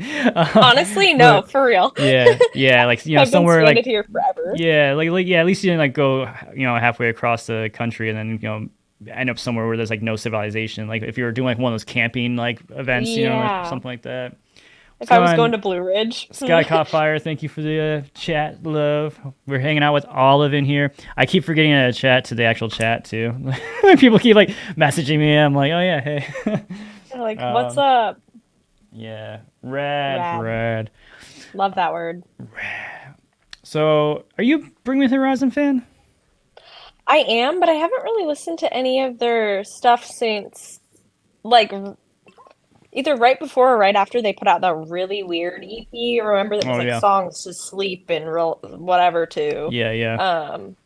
Honestly, no, But for real. yeah, like I've been somewhere stranded like here forever. yeah. At least you didn't like go halfway across the country and then end up somewhere where there's like no civilization. Like if you were doing like one of those camping like events, or Yeah. something like that. If I So was going on to Blue Ridge. Sky Caught Fire, thank you for the chat, love. We're hanging out with Olive in here. I keep forgetting to chat to the actual chat too. When people keep like messaging me, I'm like, oh yeah, hey. Like, what's um, up? yeah, rad, Rad. rad. Love that word. So, are you Bring Me the Horizon fan? I am, but I haven't really listened to any of their stuff since, like, either right before or right after they put out that really weird EP. Remember that was Oh like yeah, songs to sleep and real whatever too. yeah. Um,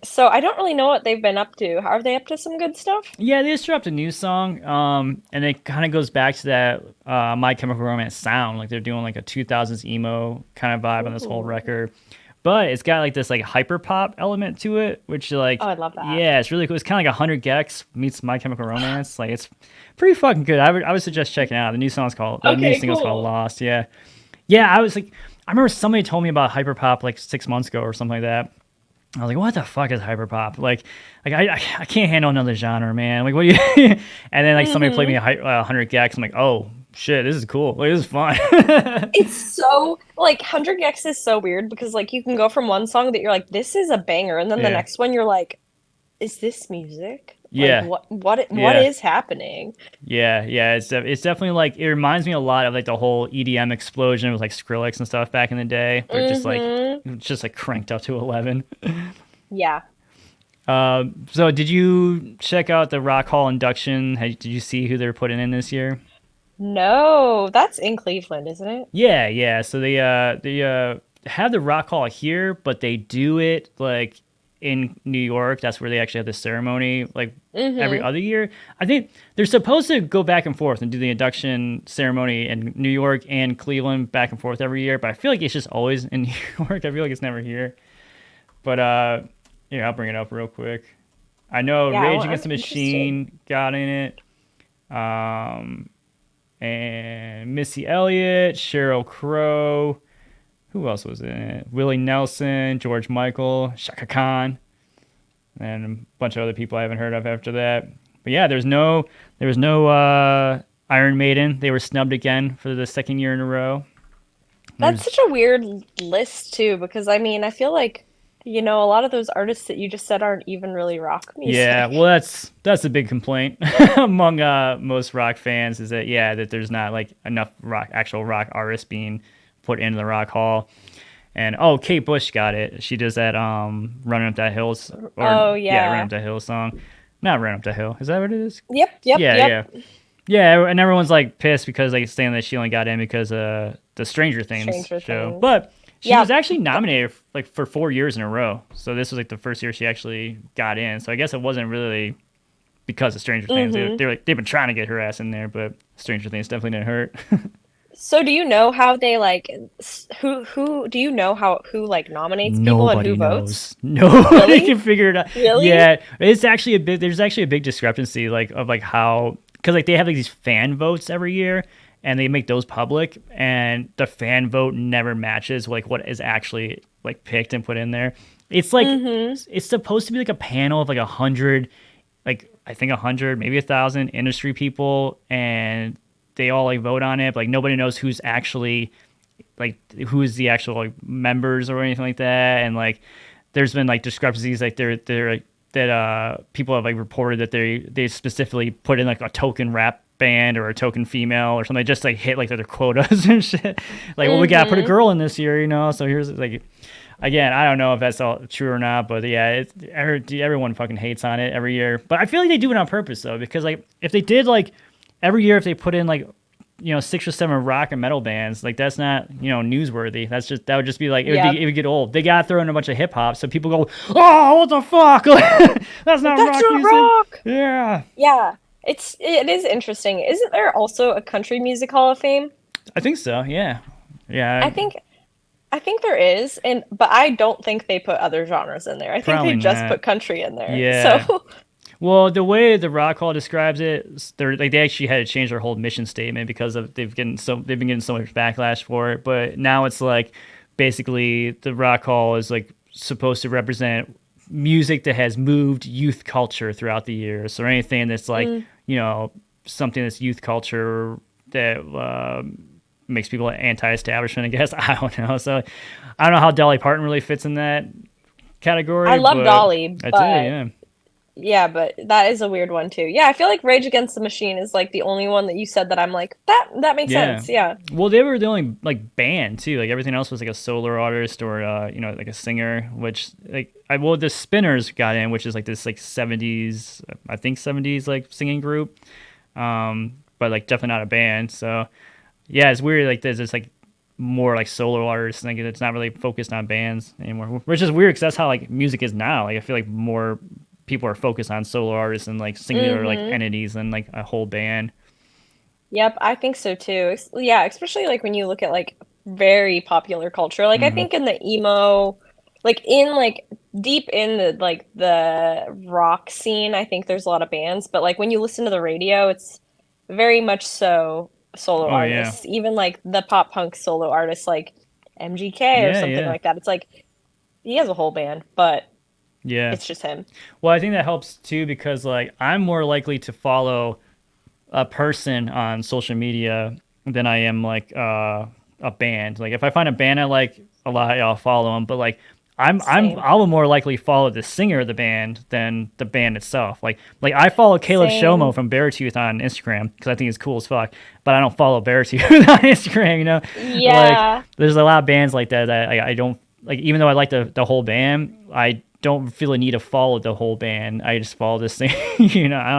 so I don't really know what they've been up to. Are they up to some good stuff? Yeah, they just dropped a new song, and it kind of goes back to that My Chemical Romance sound. Like they're doing like a 2000s emo kind of vibe on this whole Ooh. record, but it's got like this like hyper pop element to it, which Oh, like I love that. yeah, it's really cool. It's kind of like 100 Gex meets My Chemical Romance. Like it's pretty fucking good. I would suggest checking it out. The new Okay, single's called cool. Lost. Yeah, yeah. I was like, I remember somebody told me about hyper pop like 6 months ago or something like that. I was like, what the fuck is hyperpop? I can't handle another genre, man. Like, what do you? And then like somebody played Hmm. me 100 Gex. I'm like, oh shit, this is cool. Like, this is fun. It's so like 100 Gex is so weird because like you can go from one song that you're like, this is a banger, and then the Yeah, next one you're like, is this music? Like yeah, what yeah, is happening? yeah. It's definitely like it reminds me a lot of like the whole EDM explosion with like Skrillex and stuff back in the day, where Mm-hmm. it's just like cranked up to 11. Yeah. So did you check out the Rock Hall induction? Did you see who they're putting in this year? No, that's in Cleveland, isn't it? Yeah. So they have the Rock Hall here, but they do it like in New York. That's where they actually have the ceremony like every Mm-hmm. other year. I think they're supposed to go back and forth and do the induction ceremony in New York and Cleveland back and forth every year, but I feel like it's just always in New York. I feel like it's never here. But yeah, I'll bring it up real quick. I know Yeah, Rage I'm Against the interested. Machine got in it. Um and Missy Elliott, Cheryl Crow. Who else was in it? Willie Nelson, George Michael, Shaka Khan, and a bunch of other people I haven't heard of after that. But yeah, there was no Iron Maiden. They were snubbed again for the second year in a row. That's There's such a weird list too, because I mean, I feel like, a lot of those artists that you just said aren't even really rock Yeah, music. well, that's a big complaint among most rock fans is that that there's not like enough actual rock artists being put into the Rock Hall. And oh, Kate Bush got it. She does that "Running Up That Hill" or Oh yeah, "Run yeah. Up That Hill" song. Not "Run Up That Hill." Is that what it is? Yep, yep, Yeah, yep. yeah, yeah. And everyone's like pissed because like saying that she only got in because the Stranger Things Stranger show, Things. but she Yeah. was actually nominated like for 4 years in a row. So this was like the first year she actually got in. So I guess it wasn't really because of Stranger Things. Mm-hmm. They've been trying to get her ass in there, but Stranger Things definitely didn't hurt. So do you know how they like who do you know how who like nominates people and who Nobody votes? knows. Nobody Really? can figure it out. Really? Yeah, it's actually a bit. There's actually a big discrepancy, like of like how because like they have like these fan votes every year, and they make those public, and the fan vote never matches like what is actually like picked and put in there. It's like Mm-hmm. it's supposed to be like a panel of like 100, like I think 100, maybe 1,000 industry people, and they all like vote on it. But like nobody knows who's actually like who's the actual like members or anything like that. And like there's been like discrepancies like they're like that people have like reported that they specifically put in like a token rap band or a token female or something just like hit like their quotas and shit. Like, well, we gotta put a Mm-hmm. girl in this year, so here's like again, I don't know if that's all true or not, but yeah, everyone fucking hates on it every year. But I feel like they do it on purpose though, because like if they did like every year, if they put in like 6 or 7 rock and metal bands, like that's not newsworthy. That would just be like Yep. it would get old. They gotta throw in a bunch of hip hop, so people go, oh, what the fuck? That's Like not that's rock not music. rock. Yeah. Yeah. It is interesting. Isn't there also a country music hall of fame? I think so. Yeah. Yeah. I think I think there is, and but I don't think they put other genres in there. I think they Probably just not. put country in there. Yeah. So Well, the way the Rock Hall describes it, they're like they actually had to change their whole mission statement because of they've been getting so much backlash for it. But now it's like basically the Rock Hall is like supposed to represent music that has moved youth culture throughout the years, or anything that's like mm, something that's youth culture that makes people anti-establishment. I guess I don't know. So I don't know how Dolly Parton really fits in that I category, love but Dolly, I do, but yeah. yeah, but that is a weird one too. Yeah, I feel like Rage Against the Machine is like the only one that you said that I'm like that makes Yeah. sense. Yeah. Well, they were the only like band too. Like everything else was like a solo artist or like a singer, which like the Spinners got in, which is like this like 70s, I think 70s like singing group. But like definitely not a band. So yeah, it's weird like there's this like more like solo artists, like it's not really focused on bands anymore, which is weird because that's how like music is now. Like I feel like more people are focused on solo artists and like singular like Mm-hmm. entities than like a whole band. Yep, I think so too. Yeah, especially like when you look at like very popular culture. Like I Hmm. think in the emo, like in like deep in the rock scene, I think there's a lot of bands, but like when you listen to the radio, it's very much so solo Oh yeah. artists. Even like the pop punk solo artists like MGK or Yeah, something yeah, like that. It's like he has a whole band, but yeah. it's just him. Well, I think that helps too because like I'm more likely to follow a person on social media than I am like a band. Like if I find a band I like a lot, I'll follow them. But like Same. I'll more likely follow the singer of the band than the band itself. Like I follow Caleb Shomo Same. from Beartooth on Instagram because I think he's cool as fuck. But I don't follow Beartooth on Instagram. Like Yeah. there's a lot of bands like that that I don't like. Even though I like the whole band, I don't feel a need to follow the whole band. I just follow this thing. I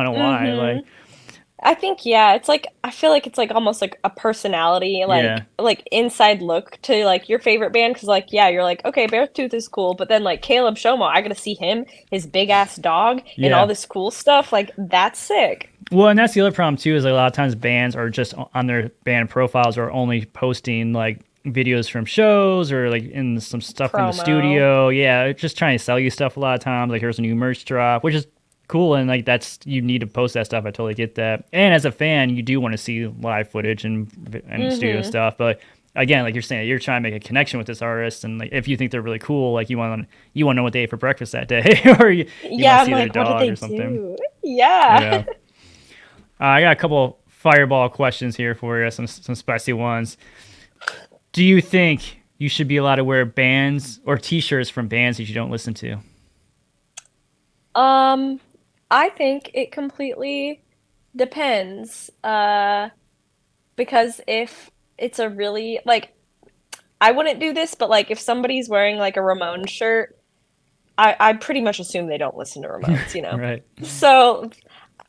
don't know why. Mm-hmm. Like I think yeah, it's like I feel like it's like almost like a personality yeah. like inside look to like your favorite band because like yeah, you're like okay, Beartooth is cool, but then like Caleb Shomo, I gotta see him, his big ass dog, and all Yeah. this cool stuff. Like that's sick. Well, and that's the other problem too is like a lot of times bands are just on their band profiles are only posting like videos from shows or like in some stuff in the Promo. studio. Yeah, it's just trying to sell you stuff a lot of times. Like here's a new merch drop, which is cool and like that's you need to post that stuff. I totally get that. And as a fan, you do want to see live footage and studio Mm-hmm. stuff, but again, like you're saying, you're trying to make a connection with this artist, and like if you think they're really cool, like you want to know what they ate for breakfast that day, or you want Yeah, to I'm see their like, what did dog they or something. do? Yeah. Yeah. I got a couple fireball questions here for you, some spicy ones. Do you think you should be allowed to wear bands or T-shirts from bands that you don't listen to? Um, I think it completely depends. Because if it's a really like I wouldn't do this, but like if somebody's wearing like a Ramones shirt, I pretty much assume they don't listen to Ramones, you know? Right. So,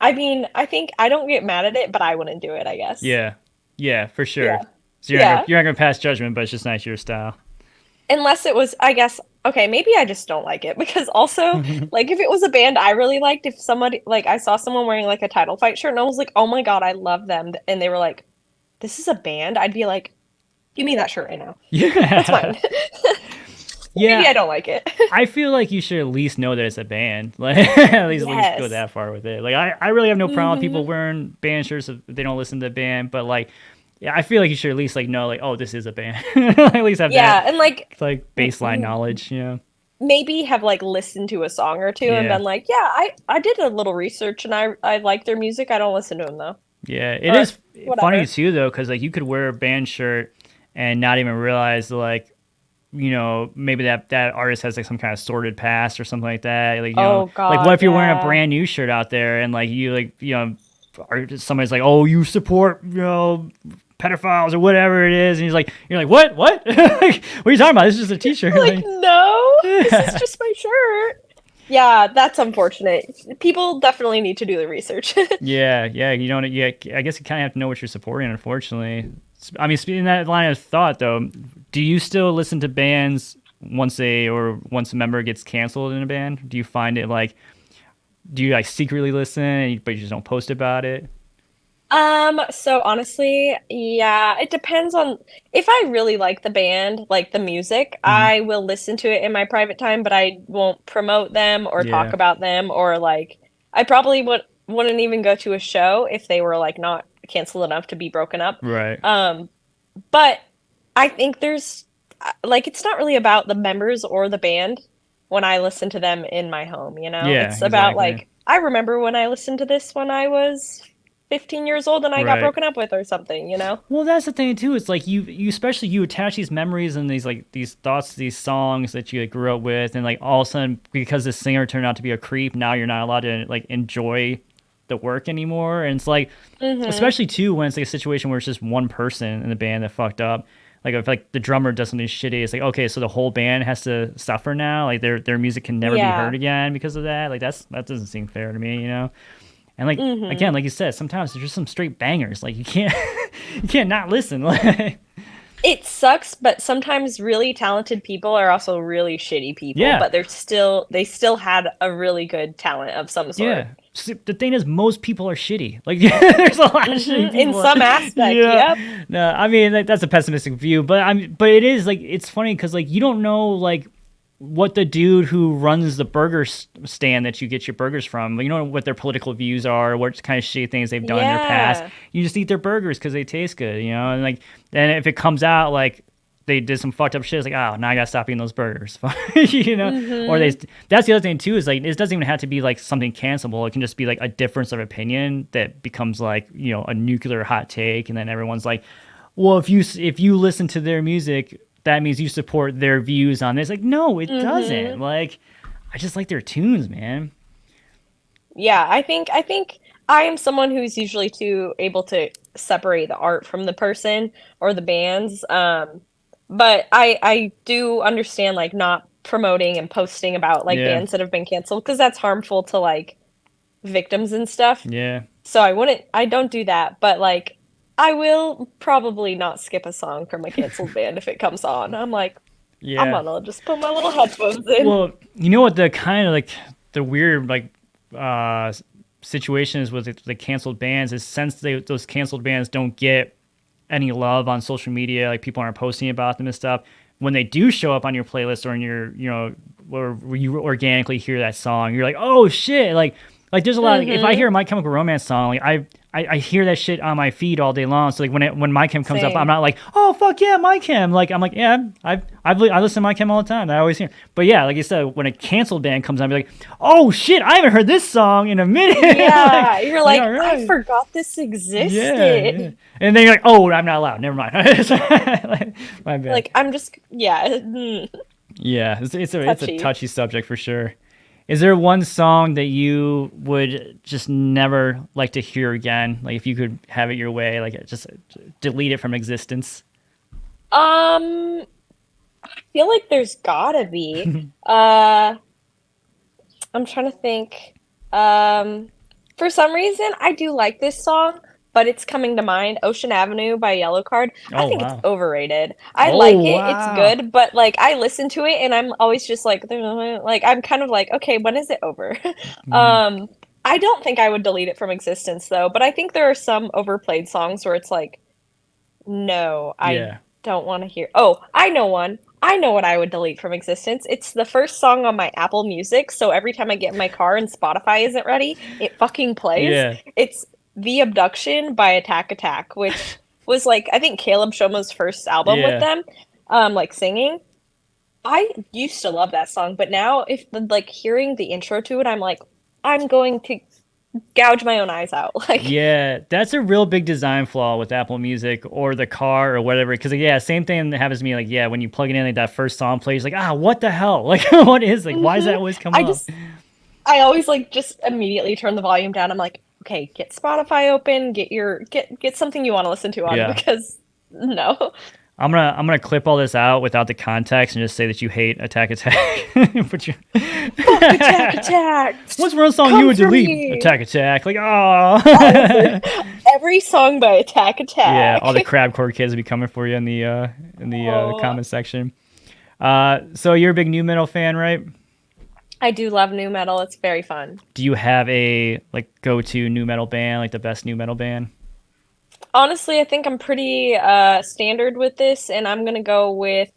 I mean, I think I don't get mad at it, but I wouldn't do it, I guess. Yeah. Yeah, for Yeah. sure. So Yeah. you're not gonna pass judgment, but it's just not your style. Unless it was, I guess, okay, maybe I just don't like it because also, like, if it was a band I really liked, if somebody, like, I saw someone wearing like a Title Fight shirt and I was like, oh my God, I love them. And they were like, this is a band, I'd be like, give me that shirt right now. That's Yeah. mine. Maybe Yeah. I don't like it. I feel like you should at least know that it's a band. Like at least go Yes. that far with it. Like I really have no problem with people Hmm. wearing band shirts if they don't listen to the band, but like yeah, I feel like you should at least like know like oh this is a band. At least have that Yeah, and like baseline knowledge. maybe have like listened to a song or two and Yeah. been like, yeah, I did a little research and I like their music. I don't listen to them though, Yeah, it or is funny whatever. too though cuz like you could wear a band shirt and not even realize like maybe that artist has like some kind of sordid past or something like that. Like, Oh like what God, if you're wearing a yeah, brand new shirt out there and like you like, or somebody's like, oh, you support, pedophiles or whatever it is. And you're like, what? Like, what are you talking about? This is just a t-shirt. like Like, no, this is yeah, just my shirt. Yeah, that's unfortunate. People definitely need to do the research. yeah. Yeah. I guess you kind of have to know what you're supporting, unfortunately. I mean, speaking of that line of thought, though, do you still listen to bands once a member gets canceled in a band? Do you find it like, do you like secretly listen, but you just don't post about it? So honestly, yeah, it depends on if I really like the band, like the music, Hmm. I will listen to it in my private time, but I won't promote them or talk Yeah. about them or like I probably wouldn't even go to a show if they were like not canceled enough to be broken up. Right. Um, but I think there's like it's not really about the members or the band when I listen to them in my home, you know? Yeah. It's about Exactly. like I remember when I listened to this when I was 15 years old and I got Right. broken up with or something, you know? Well, that's the thing too. It's like you especially you attach these memories and these like these thoughts to these songs that you like, grew up with, and like all of a sudden because the singer turned out to be a creep, now you're not allowed to like enjoy the work anymore. And it's like, Mhm. especially too when it's like a situation where it's just one person in the band that fucked up. Like if like the drummer does something shitty, it's like okay, so the whole band has to suffer now. Like their music can never be heard Yeah. again because of that. Like that doesn't seem fair to me, you know. And like Mhm. again, like you said, sometimes there's just some straight bangers. Like you can't you can't not listen. Like It sucks, but sometimes really talented people are also really shitty people, yeah, but they still had a really good talent of some sort. yeah. See, the thing is, most people are shitty. Like there's a lot of shitty Mhm. In people. some aspect, Yeah. yep. No, I mean like, that's a pessimistic view, but but it is like it's funny because like you don't know like what the dude who runs the stand that you get your burgers from, you know what their political views are, what kind of shitty things they've done in their past. Yeah. You just eat their burgers because they taste good, you know. And like then if it comes out like they did some fucked up shit, it's like oh now I gotta stop eating those burgers, you know. Or they Mhm. that's the other thing too is like it doesn't even have to be like something cancelable. It can just be like a difference of opinion that becomes like a nuclear hot take, and then everyone's like, well if you listen to their music that means you support their views on this. Like, no, it doesn't. Mhm. Like, I just like their tunes, man. Yeah, I think I am someone who's usually too able to separate the art from the person or the bands. But I do understand like not promoting and posting about like Yeah, bands that have been canceled because that's harmful to like victims and stuff. yeah, So I don't do that, but like I will probably not skip a song from a canceled band if it comes on. I'm like, I'm yeah. gonna just put my little headphones in. Well, you know what the kind of like the weird like uh situation is with the canceled bands is since those canceled bands don't get any love on social media, like people aren't posting about them and stuff. When they do show up on your playlist or in your, or you organically hear that song, you're like, oh shit, like there's a lot. Like, if I Mm-hmm. hear a My Chemical Romance song, like I hear that shit on my feed all day long. So like when My Chem comes up, I'm Same. not like, oh fuck yeah, My Chem. Like I'm like, yeah, I listen to My Chem all the time. I always hear. But yeah, like you said, when a canceled band comes on, I'll be like, oh shit, I haven't heard this song in a minute. Yeah, you're like like, all I right. forgot this Yeah, yeah. existed. And then you're like, oh, I'm not allowed. Never mind. Like, my bad. Like, I'm just, yeah, Yeah, it's a touchy. touchy subject for sure. Is there one song that you would just never like to hear again? Like if you could have it your way, like just delete it from existence. I feel like there's gotta be. Uh, I'm trying to think. Um, for some reason, I do like this song, but it's coming to mind. Ocean Avenue by Yellow Card. I Oh think it's wow. overrated. I like Oh it. It's wow. good, but like I listen to it and I'm always just like, like I'm kind of like, okay, when is it over? Mhm. Um, I don't think I would delete it from existence though, but I think there are some overplayed songs where it's like, no, I Yeah. don't want to hear. Oh, I know one. I know what I would delete from existence. It's the first song on my Apple Music, so every time I get in my car and Spotify isn't ready, it fucking plays. Yeah. It's The Abduction by Attack Attack, which was like I think Caleb Shoma's first album with Yeah. them, like singing. I used to love that song, but now if like hearing the intro to it, I'm like, I'm going to gouge my own eyes out. Like, Yeah, that's a real big design flaw with Apple Music or the car or whatever. Because yeah, same thing that happens to me. Like yeah, when you plug it in, like that first song plays, like what the hell? Like what is like why does that hmm always come I up? just I always like just immediately turn the volume down. I'm like, okay, get Spotify open, get something you want to listen to on Yeah. because no. I'm gonna clip all this out without the context and just say that you hate Attack Attack. Put you. Fuck Attack Attack. What's one song you Come would for delete? me. Attack Attack. Like All of oh. it. Every song by Attack Yeah, Attack. all the crabcore kids will be coming for you in the Oh, comment section. So you're a big new metal fan, right? I do love new metal. It's very fun. Do you have a like go-to new metal band, like the best new metal band? Honestly, I think I'm pretty standard with this, and I'm gonna go with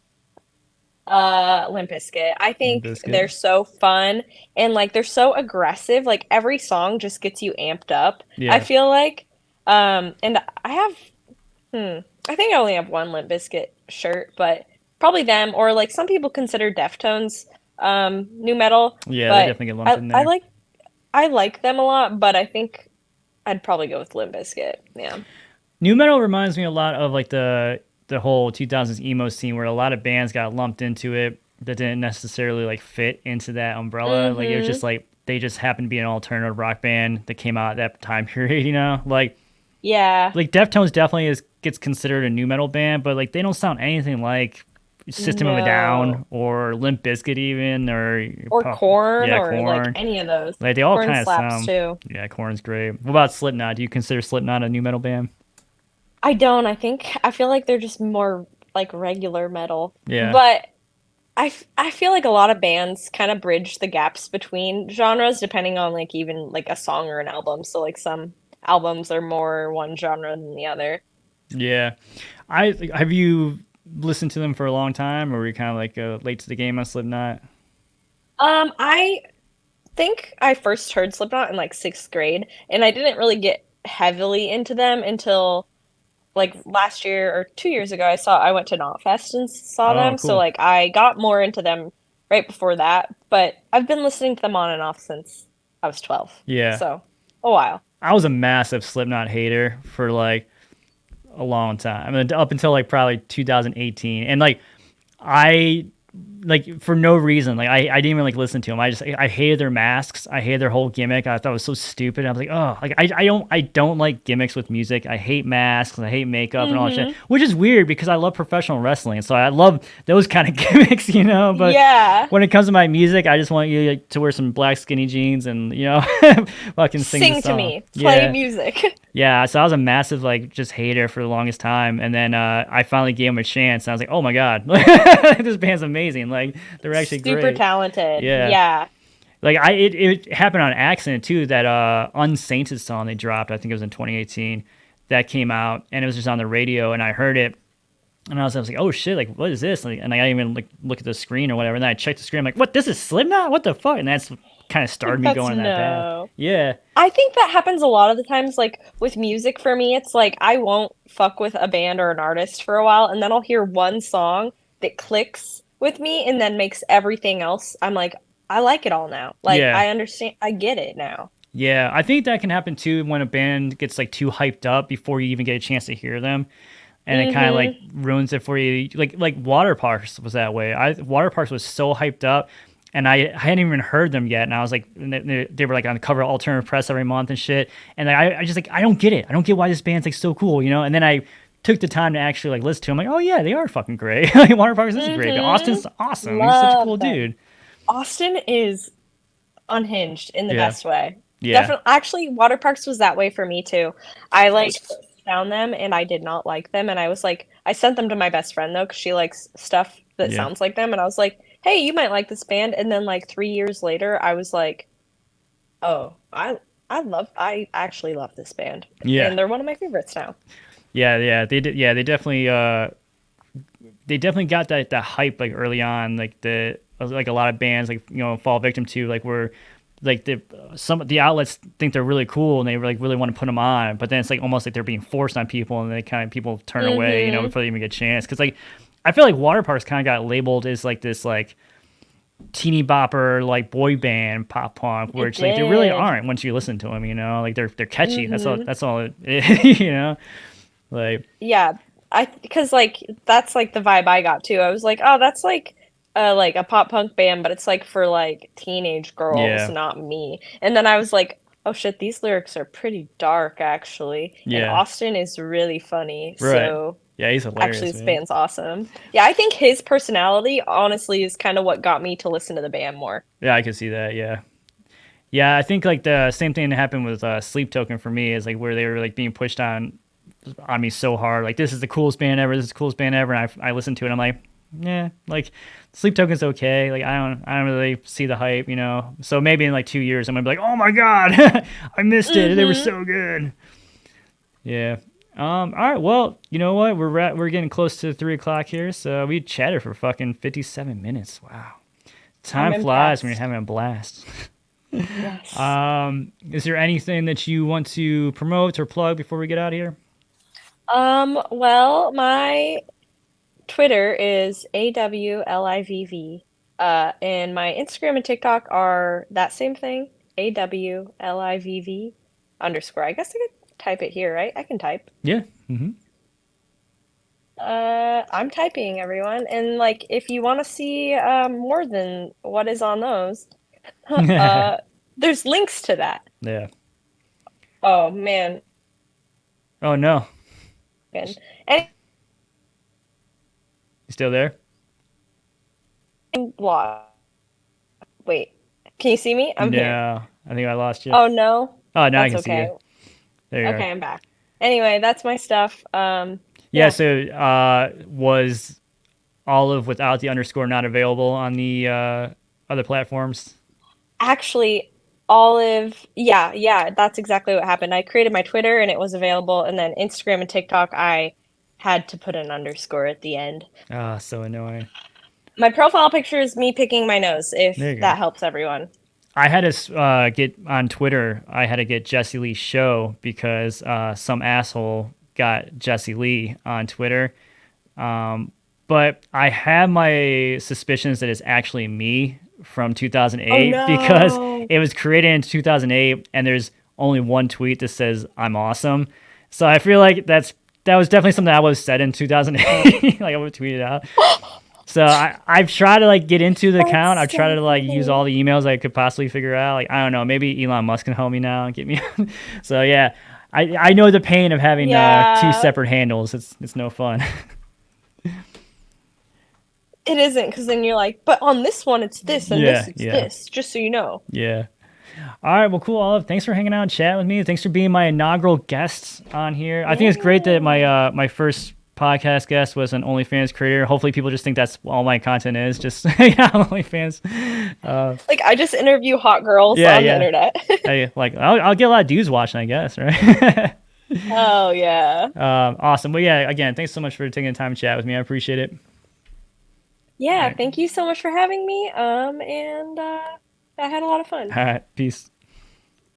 Limp Bizkit. I Limp think Bizkit. they're so fun and like they're so aggressive. Like every song just gets you amped up. I Yeah. feel like. And I have I think I only have one Limp Bizkit shirt, but probably them or like some people consider Deftones new metal, Yeah, they but definitely get lumped in I there. like I like them a lot, but I think I'd probably go with Limp Bizkit. Yeah. New metal reminds me a lot of like the whole 2000s emo scene where a lot of bands got lumped into it that didn't necessarily like fit into that umbrella. Like it was Mm-hmm. just like they just happened to be an alternative rock band that came out at that time period, you know? Yeah. Like Deftones definitely is gets considered a new metal band, but like they don't sound anything like System of a No. Down or Limp Bizkit even or Or corn yeah, or like Corn. any of those. Like they all Corn kind of slaps sound. too. Yeah, Corn's great. What about Slipknot? Do you consider Slipknot a new metal band? I don't. I feel like they're just more like regular metal. Yeah. But I feel like a lot of bands kind of bridge the gaps between genres depending on like even like a song or an album. So like some albums are more one genre than the other. Yeah. I have you listened to them for a long time, or were you kind of like late to the game on Slipknot? I think I first heard Slipknot in like sixth grade, and I didn't really get heavily into them until like last year or 2 years ago. I went to Knotfest and saw Oh, them, so cool. like I got more into them right before that. But I've been listening to them on and off since I was 12, Yeah. so a while. I was a massive Slipknot hater for like a long time. I mean, up until like probably 2018, and like I like for no reason. Like I didn't even like listen to them. I hated their masks. I hated their whole gimmick. I thought it was so stupid. I was like, oh, like I don't like gimmicks with music. I hate masks. I hate makeup and all that shit. Mm-hmm. Which is weird because I love professional wrestling, so I love those kind of gimmicks, you know. But Yeah. when it comes to my music, I just want you like, to wear some black skinny jeans and fucking sing the Sing to song. me. Play Yeah. music. Yeah, so I was a massive like just hater for the longest time, and then I finally gave him a chance, and I was like, oh my god, this band's amazing. Like they're actually Super great. talented. Yeah, Yeah. like it happened on accident too. That Unsainted song they dropped, I think it was in 2018, that came out, and it was just on the radio, and I heard it, and I was like, oh shit, like what is this? Like, and I didn't even like look at the screen or whatever, and then I checked the screen, I'm like, what? This is Slipknot? What the fuck? And that's kind of started me That's going in that path. no. Yeah, I think that happens a lot of the times, like with music for me, it's like I won't fuck with a band or an artist for a while, and then I'll hear one song that clicks with me and then makes everything else. I'm like, I like it all now. Like yeah. I understand, I get it now. Yeah, I think that can happen too when a band gets like too hyped up before you even get a chance to hear them, and it kind of like Mm-hmm. ruins it for you. Like Water Parks was that way. Water Parks was so hyped up, and I hadn't even heard them yet, and I was like, and they were like on the cover of Alternative Press every month and shit, and like, I just like I don't get it. I don't get why this band's like so cool, you know. And then I took the time to actually like listen to them. Like, oh yeah, they are fucking great. Like, Water Parks is great. Mm-hmm. Austin's awesome. He's such a cool Love them. dude. Austin is unhinged in the Yeah, best way. yeah, Definitely, actually, Water Parks was that way for me too. I like found them and I did not like them, and I was like, I sent them to my best friend though because she likes stuff that yeah, sounds like them, and I was like, hey, you might like this band, and then like 3 years later, I was like, oh, I actually love this band, yeah. and they're one of my favorites now. Yeah, yeah, they did. Yeah, they definitely got that hype like early on, like the like a lot of bands like fall victim to like where like some of the outlets think they're really cool and they like really want to put them on, but then it's like almost like they're being forced on people and they kind of people turn away, Mm-hmm. before they even get a chance. Because like I feel like Water Parks kind of got labeled as like this like teeny bopper like boy band pop punk, where It it's like they really did. aren't once you listen to them, like they're catchy. Mm-hmm. That's all it is, like Yeah, I because like that's like the vibe I got too. I was like, oh, that's like a pop punk band, but it's like for like teenage girls, yeah, not me. And then I was like, oh shit, these lyrics are pretty dark actually. And yeah. Austin is really funny. Right. So Yeah, he's actually hilarious, this man. band's awesome. Yeah, I think his personality honestly is kind of what got me to listen to the band more. Yeah, I can see that. Yeah. Yeah, I think like the same thing that happened with Sleep Token for me is like where they were like being pushed on me so hard. Like this is the coolest band ever. This is the coolest band ever. And I listened to it. And I'm like, yeah, like Sleep Token's okay. Like I don't really see the hype. So maybe in like 2 years I'm gonna be like, oh my god, I missed it. They were Mm-hmm. so good. Yeah. All right. Well, you know what? We're getting close to 3 o'clock here, so we chatted for fucking 57 minutes. Wow, I'm time flies when you're impressed. having a blast. Yes. Is there anything that you want to promote or plug before we get out of here? Well, my Twitter is AWLIVV. And my Instagram and TikTok are that same thing, AWLIVV underscore. I guess I could type it here, right? I can type. Yeah. Hmm. I'm typing, everyone. And like, if you want to see more than what is on those, uh, there's links to that. Yeah. Oh man. Oh no, And any you still there? blog. Wait, can you see me? I'm here. No, I think I lost you. Oh no, Oh, now I that's can see you. okay. There you are. Okay, I'm back. Anyway, that's my stuff. Yeah. Yeah. So, was Olive without the underscore not available on the other platforms? Actually, Olive, yeah, that's exactly what happened. I created my Twitter and it was available, and then Instagram and TikTok, I had to put an underscore at the end. Ah, so annoying. My profile picture is me picking my nose, There if you go. that helps everyone. I had to get on Twitter. I had to get Jesse Lee's show because some asshole got Jesse Lee on Twitter. But I have my suspicions that it's actually me from Oh 2008 because no. it was created in 2008 and there's only one tweet that says I'm awesome. So I feel like that was definitely something that was said in 2008. Like I would tweet it out. So I've tried to like get into the account. I've That's tried so to like use funny. all the emails I could possibly figure out. Like I don't know, maybe Elon Musk can help me now and get me. So yeah, I know the pain of having two Yeah, separate handles. It's no fun. it isn't, because then you're like, but on this one it's this, and this Yeah, it's yeah, this, just so you know. yeah. All right, well, cool, Olive. Thanks for hanging out and chatting with me. Thanks for being my inaugural guest on here. I think it's great that my Yeah. my first podcast guest was an OnlyFans creator. Hopefully, people just think that's all my content is. Just yeah, OnlyFans. Like, I just interview hot girls Yeah, on the yeah. internet. I'll get a lot of dudes watching, I guess, right? Oh yeah. Awesome. Well, yeah. Again, thanks so much for taking the time to chat with me. I appreciate it. All Yeah, right. thank you so much for having me. And I had a lot of fun. All right. Peace.